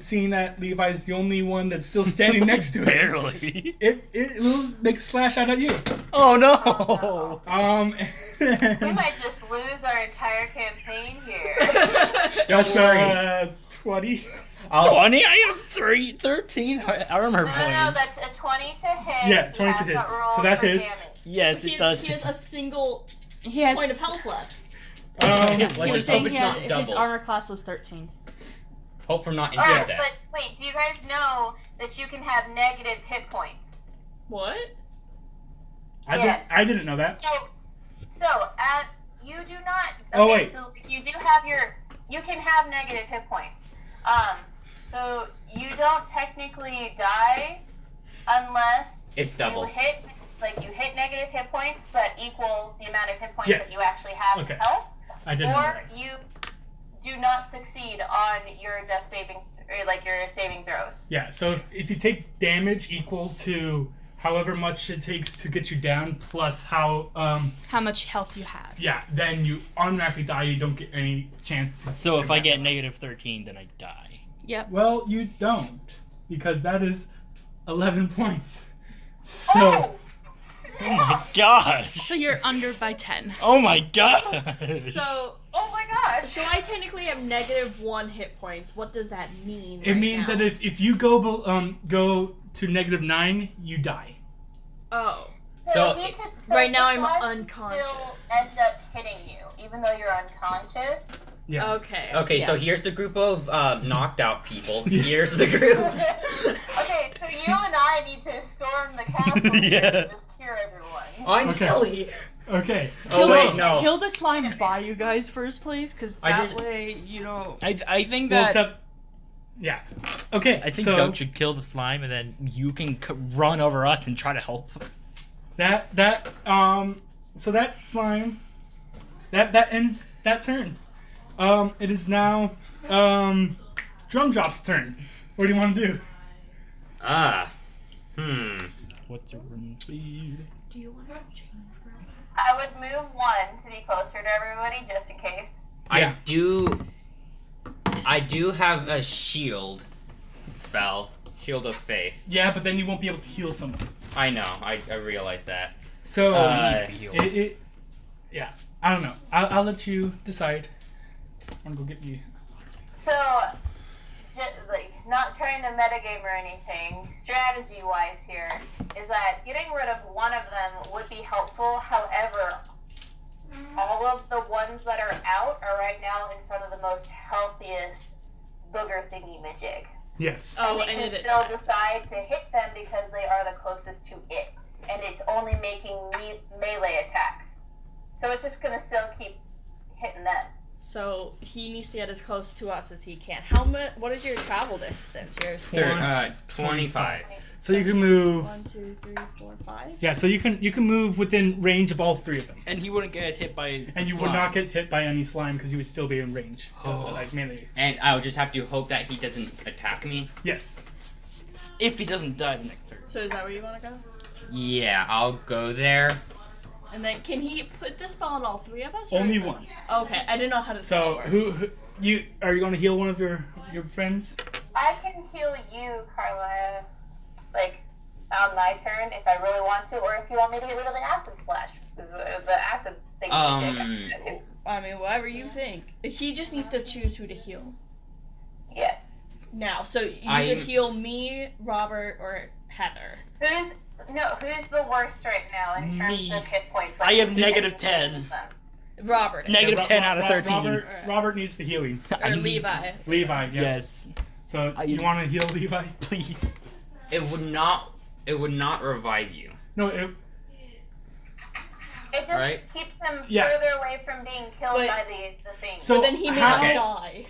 seeing that Levi's the only one that's still standing next to it, Barely. it will make a slash out at you. Oh no! We might just lose our entire campaign here. That's worry. 20. 20? I have 13 armor No, points. that's a 20 to hit. Yeah, 20 to You hit. have roll So that for hits. damage. Yes, it does. He has a single He has. point of health left. He Let's was hope saying it's he not had, his double. armor class was 13. Hope for not Oh, instant death. but wait, do you guys know that you can have negative hit points? What? Yes. I didn't know that. So you do not. Okay, Oh, wait. So you do have you can have negative hit points. So you don't technically die unless It's double. you hit negative hit points that equal the amount of hit points Yes. that you actually have Okay. in health, I didn't know or that. you do not succeed on your death saving or like your saving throws. Yeah, so if you take damage equal to however much it takes to get you down plus how, How much health you have. yeah, then you automatically die. You don't get any chance to. So if I back get up. negative 13, then I die. Yep. Well, you don't, because that is 11 points. So, Oh! Oh my gosh! So you're under by 10. Oh my gosh! So Oh my gosh! So I technically have negative 1 hit points. What does that mean? it means that if you go to -9, you die. Oh. So, he could, right now the I'm slime unconscious. Still end up hitting you, even though you're unconscious. Yeah. Okay. Okay, yeah. so here's the group of knocked out people. Here's the group. Okay, so you and I need to storm the castle Yeah. and just cure everyone. I'm Okay. still here. Okay. Oh, Kill wait, the, no. Kill the slime by you guys first, please, because I that did- way you know. I think Well, that except, yeah. Okay. I think so Doug should kill the slime, and then you can run over us and try to help. so that slime, that ends that turn. It is now Drumdrop's turn. What do you want to do? What's your run speed? Do you want to change? I would move one to be closer to everybody, just in case. Yeah. I do have a shield spell. Shield of Faith. Yeah, but then you won't be able to heal someone. I know. I realize that. So heal. yeah. I don't know. I'll let you decide. I'm gonna go get you. So, just, like, not trying to metagame or anything, strategy-wise here, is that getting rid of one of them would be helpful. However, all of the ones that are out are right now in front of the most healthiest booger thingy-majig. Yes. Oh, and and it it can still attacks. decide to hit them because they are the closest to it. And it's only making melee attacks. So it's just going to still keep hitting them. So he needs to get as close to us as he can. How much? What is your travel distance? Yours. 25. So you can move. 1, 2, 3, 4, 5. Yeah. So you can move within range of all three of them, And he wouldn't get hit by. and you would not get hit by any slime because you would still be in range. Like melee. And I would just have to hope that he doesn't attack me. Yes. If he doesn't die the next turn. So is that where you want to go? Yeah, I'll go there. And then can he put the spell on all three of us? or Only is it- one. Okay, I didn't know how to spell So it. who you are you going to heal one of your friends? I can heal you, Carla, like, on my turn if I really want to, or if you want me to get rid of the acid splash. The acid thing. Too. I mean, whatever you think. He just needs to choose who to heal. Yes. Now, so you I'm- could heal me, Robert, or Heather. Who's the worst right now in terms Me. of hit points? I have who negative can 10. them? Robert. Negative Yeah, 10 out of 13. Robert needs the healing. I Or need- Levi. Levi. Yeah. Yes. So you want to heal Levi? Please. It would not revive you. No. It just Right. keeps him Yeah. further away from being killed But- by the thing. So But then he may how- not Okay. die.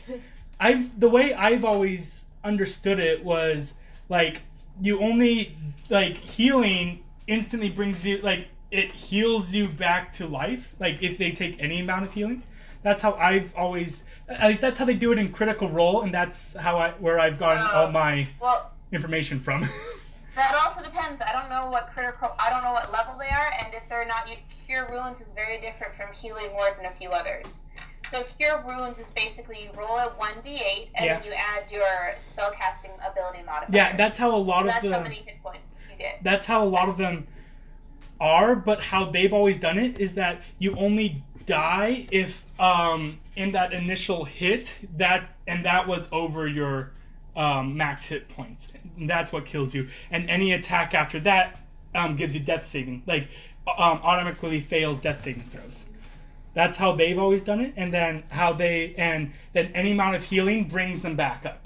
the way I've always understood it was like you only like healing instantly brings you like it heals you back to life. Like if they take any amount of healing, that's how I've always. At least that's how they do it in Critical Role, and that's how I've gotten all my Well, information from. that also depends. I don't know what level they are, and if they're not. Cure Wounds is very different from Healing Word and a few others. So Cure Wounds is basically you roll a 1d8 and Yeah. then you add your spellcasting ability modifier. Yeah, that's how a lot So of that's the. how many hit points you get. That's how a lot of them are, but how they've always done it is that you only die if in that initial hit that was over your max hit points. And that's what kills you. And any attack after that gives you death saving, like automatically fails death saving throws. That's how they've always done it, and then then any amount of healing brings them back up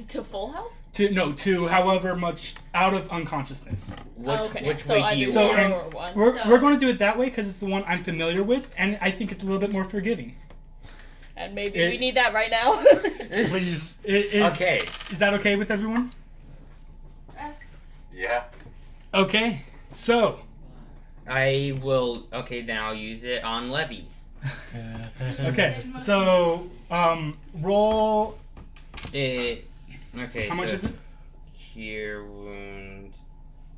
To full health? to however much out of unconsciousness. Which so way do either you So, want? and 0 or 1. We're going to do it that way because it's the one I'm familiar with, and I think it's a little bit more forgiving. And maybe it- we need that right now. Please. Okay. Is that okay with everyone? Yeah. Okay. So. I will. Okay, then I'll use it on Levy. Okay. So roll. Okay. How much so is it? Cure wound.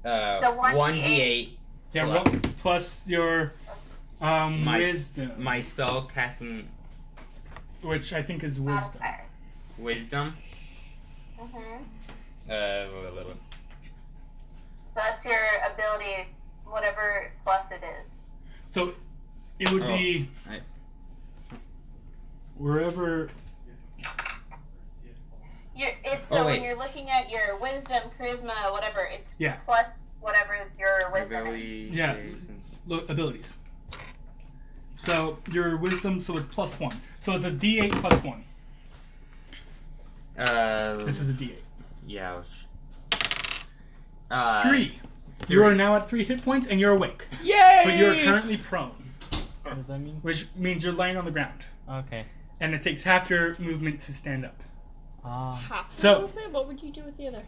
So 1d8. 1d8. Yeah. Roll, plus your My wisdom, my spell casting which I think is wisdom. Modifier. wisdom. Mm-hmm. Blah, blah, blah. So that's your ability, whatever plus it is. So it would be I- wherever. It's Oh, so wait. when you're looking at your wisdom, charisma, whatever, it's Yeah. plus whatever your wisdom is. Ability, Yeah. saves, and- Look, abilities. So your wisdom, so it's +1. So it's a D8 +1. This is a D8. Yeah. I was... 3. You are now at 3 hit points and you're awake. Yay! But you're currently prone, What does that mean? which means you're laying on the ground. Okay. And it takes half your movement to stand up. Half the So- movement? What would you do with the other?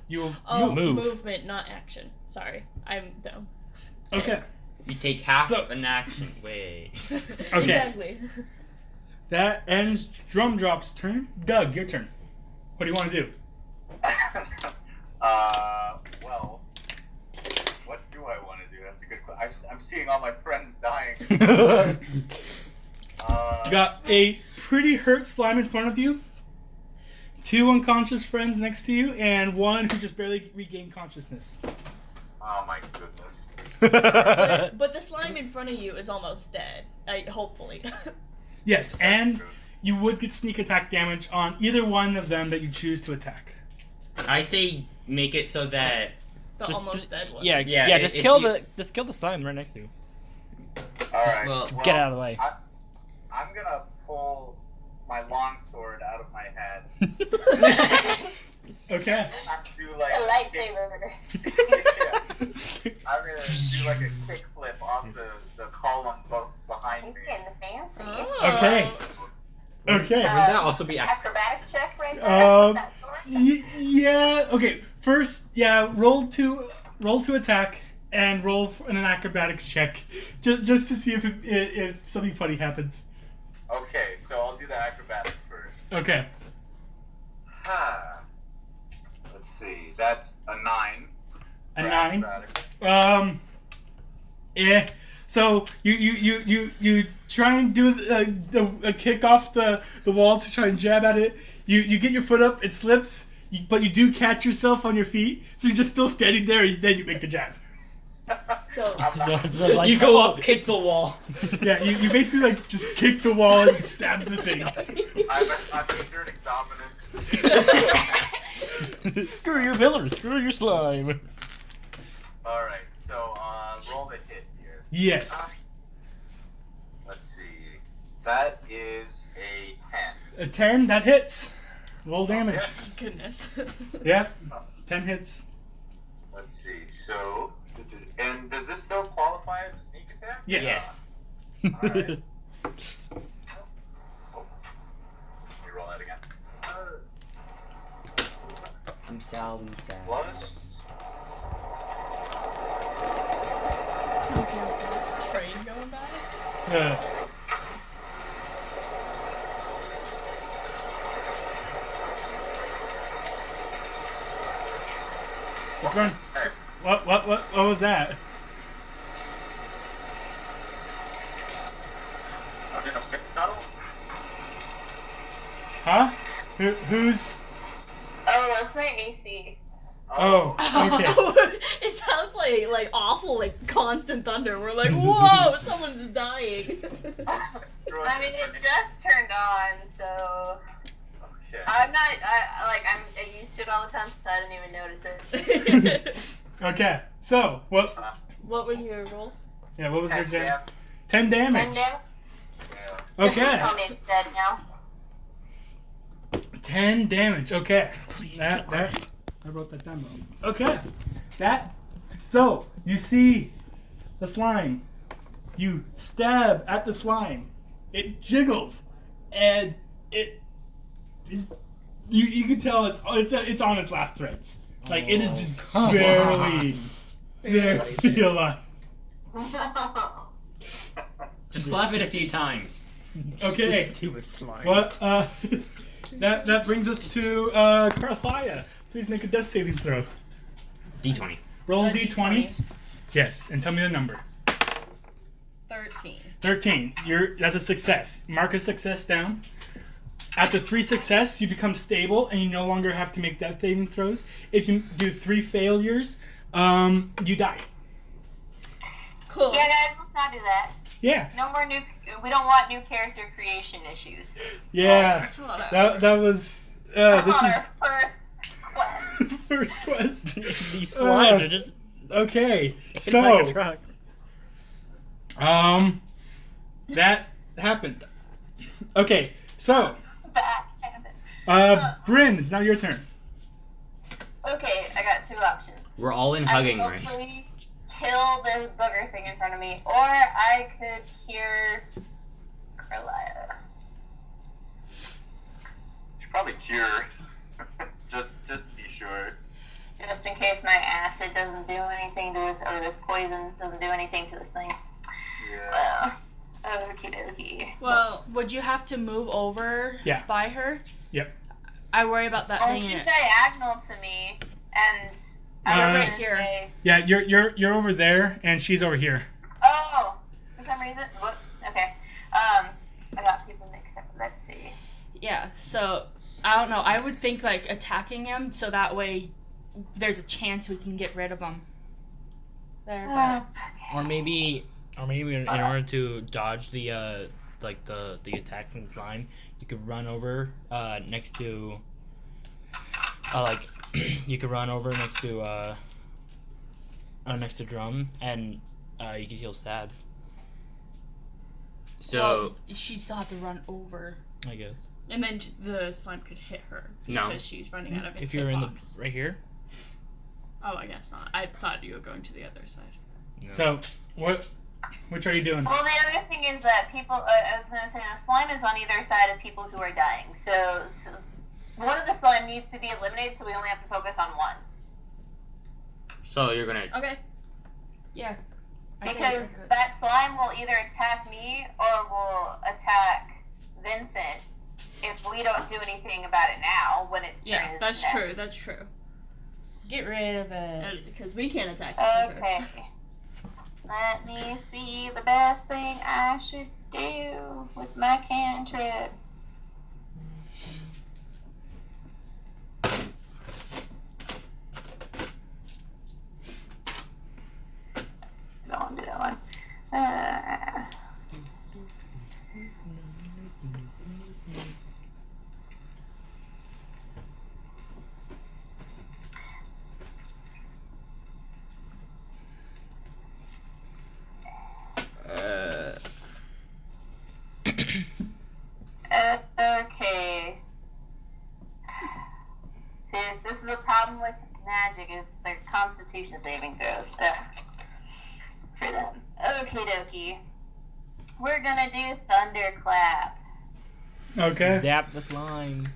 You will Oh, move. movement, not action. Sorry. I'm dumb. Okay. You take half So- an action. Wait. Okay. Exactly. That ends Drum Drop's turn. Doug, your turn. What do you want to do? Well, what do I want to do? That's a good question. I'm seeing all my friends dying. You got a pretty hurt slime in front of you, 2 unconscious friends next to you, and 1 who just barely regained consciousness. Oh my goodness. But the slime in front of you is almost dead. Hopefully. Yes, and you would get sneak attack damage on either one of them that you choose to attack. I say make it so that The Just- almost dead one. Yeah, Yeah, yeah. if Just you- kill the slime right next to you. Alright. Well, Get out of the way. I'm gonna pull my longsword out of my head. Okay. I'm gonna do like A lightsaber. Yeah. I'm gonna do like a kickflip off the column behind me. Getting fancy. Oh. Okay. Okay. would that also be Acrobatics check right there. Um, That sword? Yeah. Okay. First, yeah. Roll to attack and roll an acrobatics check, just to see if something funny happens. Okay, so I'll do the acrobatics first. Okay. Let's see. That's a 9. A for 9. acrobatics. Yeah. So you try and do a kick off the wall to try and jab at it. You get your foot up, it slips, but you do catch yourself on your feet, so you're just still standing there. And then you make the jab. So So, like, you go up, kick the wall. Yeah, you basically like just kick the wall and stab the thing. I'm asserting dominance. Screw your pillar. Screw your slime. Alright, so roll the hit here. Yes. Let's see. That is a 10. A 10 that hits. Roll damage. goodness. Yeah. 10 hits. Let's see. So, and does this still qualify as a sneak attack? Yes. Alright. Let me roll that again. I'm sad. Plus. Train going by? What's going? What was that? I'm in a fixed tunnel. Huh? Who's? Oh, that's my AC. Oh, okay. It sounds like awful, like constant thunder. We're like, whoa, someone's dying. I mean, it just turned on, so Okay. I'm I'm used to it all the time, so I didn't even notice it. Okay. So what? What was your roll? Yeah. What was their 10 damage? damage. 10 And damage. now, Okay. Sonic's dead now. 10 damage. Okay. Please That kill her. I wrote that down wrong. Okay. So you see the slime. You stab at the slime. It jiggles, and it is. You can tell it's on its last threads. Like it is just barely alive. Just slap it a few times. Okay. Stupid slime. What? That brings us to Carthia. Please make a death saving throw. D20. Roll a So d20. Yes, and tell me the number. 13. 13. That's a success. Mark a success down. After 3 success, you become stable and you no longer have to make death saving throws. If you do 3 failures, you die. Cool. Yeah, guys, let's not do that. Yeah. No more new. We don't want new character creation issues. Yeah. That's a lot of That was. This On is our first quest. first quest. These slimes are just Okay, Hit like a so truck. that happened. Okay, so Backhanded. Bryn, it's now your turn. Okay, I got two options. We're all in I hugging could range. hopefully kill this booger thing in front of me, or I could cure Carlisle. Should probably cure. just to be sure. Just in case my acid doesn't do anything to this, or this poison doesn't do anything to this thing. Yeah. Well, okie dokie. Well, Would you have to move over Yeah. by her? Yep. I worry about that Oh, thing. she's diagonal to me, and Uh, I was right gonna here. say- Yeah, you're over there, and she's over here. Oh, for some reason. Whoops. Okay. I got people mixed up. Let's see. Yeah, so I don't know. I would think like attacking him so that way there's a chance we can get rid of him. There. Or maybe in order to dodge the the attack from the slime, you could run over next to you could run over next to Drum, and you could heal Stab, So Well, she still have to run over. I guess. and then the slime could hit her No. because she's running out of its If you're in the hitbox. right here. Oh, I guess not. I thought you were going to the other side. No. So which are you doing? Well, the other thing is that people. I was gonna say the slime is on either side of people who are dying. So one of the slime needs to be eliminated, so we only have to focus on one. So you're gonna. Okay. Yeah. I say Because go for it. that slime will either attack me or will attack Vincent if we don't do anything about it now when it's Yeah, turn that's next. true. That's true. Get rid of it. Because we can't attack it. for sure. Okay. Let me see the best thing I should do with my cantrip. Don't want to do that one. Okay. See, this is a problem with magic is their constitution saving throws. Ugh. For them. Okie dokie. We're gonna do thunderclap. Okay. Zap the slime.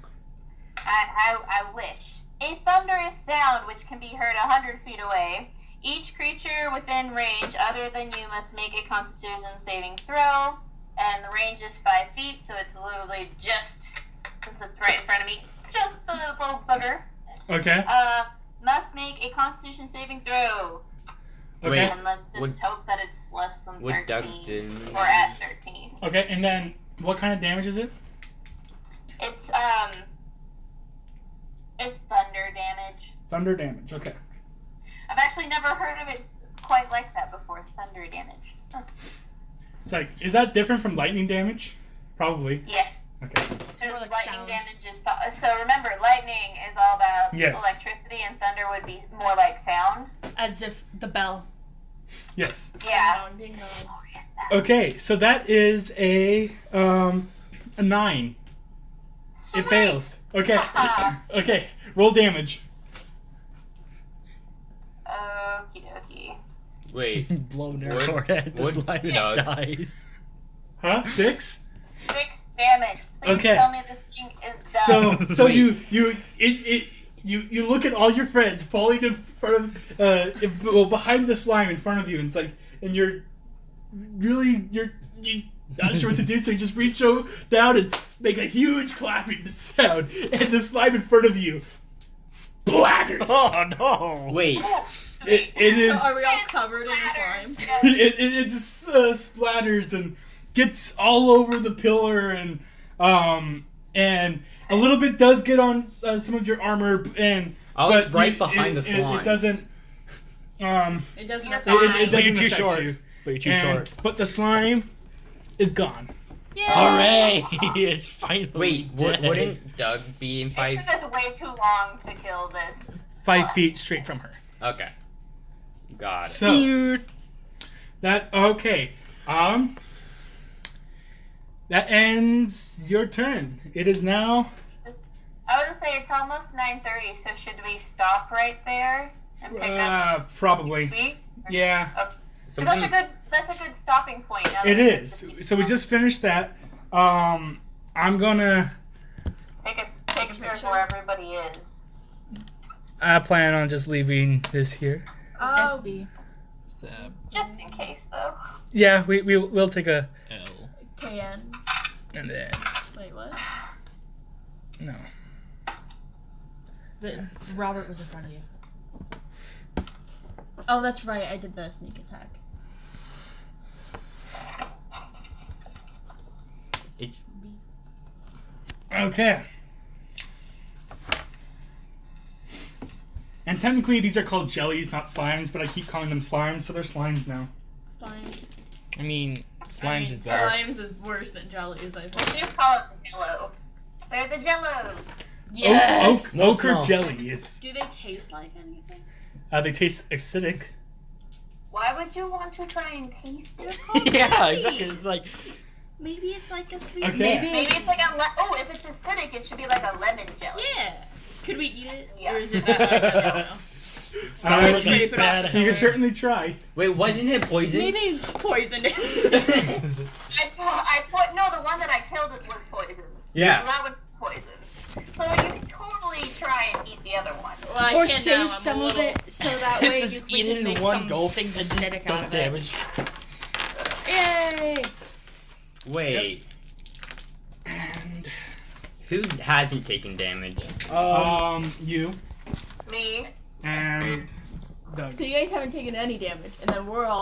I wish. A thunderous sound which can be heard 100 feet away. Each creature within range other than you must make a constitution saving throw. And the range is 5 feet, so it's literally just, since it's right in front of me, just a little booger. Okay. Must make a constitution saving throw. Okay. Wait. And let's just Would- hope that it's less than would Doug 13. do- Or at 13. Okay, and then what kind of damage is it? It's thunder damage. Thunder damage. Okay. I've actually never heard of it quite like that before. Thunder damage. Huh. It's like, is that different from lightning damage? Probably. Yes. Okay. It's more like lightning sound. damage is so remember, lightning is all about Yes. electricity, and thunder would be more like sound. As if the bell. Yes. Yeah. Ding dong. Oh, yes, that. Okay, so that is a 9. It Sweet. fails. Okay. Okay. Roll damage. Okie dokie. Wait. Blow Would- their forehead. The would slime Doug- dies. Huh? 6? 6 damage. Please Okay. tell me this thing is done. So Wait. you look at all your friends falling in front of behind the slime in front of you, and it's like, and you're not sure what to do, so you just reach down and make a huge clapping sound, and the slime in front of you splatters. Oh no! Wait. It is So are we all covered in the slime? it just splatters and gets all over the pillar, and a little bit does get on some of your armor, and Oh, it's but right you- behind the slime. It doesn't. It doesn't You're affect fine. It But doesn't you're too affect short. you. But you're too And- short. But the slime is gone. Hooray! It's finally Wait. dead. Wouldn't Doug be in It 5? took us way too long to kill this. 5 feet straight from her. Okay. Got it. So that okay. That ends your turn. It is now. I would say it's almost 9:30, so should we stop right there and pick up Probably. speed? Yeah. So Something. that's a good stopping point. Now It that we is. So we just finished that. I'm gonna. take a picture of where everybody is. I plan on just leaving this here. Oh, SB. Just in case, though. Yeah, we'll take a. L. KN. And then Wait, what? no. Robert was in front of you. Oh, that's right. I did the sneak attack. Okay. And technically these are called jellies, not slimes, but I keep calling them slimes, so they're slimes now. Slime. I mean, slimes is better. Slimes is worse than jellies, I We think. do call it the Jello. They're the Jellos. Yes. Ochre No. jellies. Do they taste like anything? They taste acidic. Why would you want to try and taste it? Yeah, exactly. It's like Maybe it's like a sweet. Okay. Maybe it's like if it's acidic, it should be like a lemon jelly. Yeah. Could we eat it? Yeah. Or is it that? I don't know. Alright, Scrape it off. you can certainly try. Wait, wasn't it poison? Maybe it's poisoned. No, the one that I killed was poisoned. Yeah. So that was poisoned. So you can totally try and eat the other one. Well, I Or can't save now, I'm some a of little- it so that way just you eat can it make in one something gulp. It just acidic does out of damage. it. Yay! Wait, And who hasn't taken damage? you Me. and Doug. So you guys haven't taken any damage, and then we're all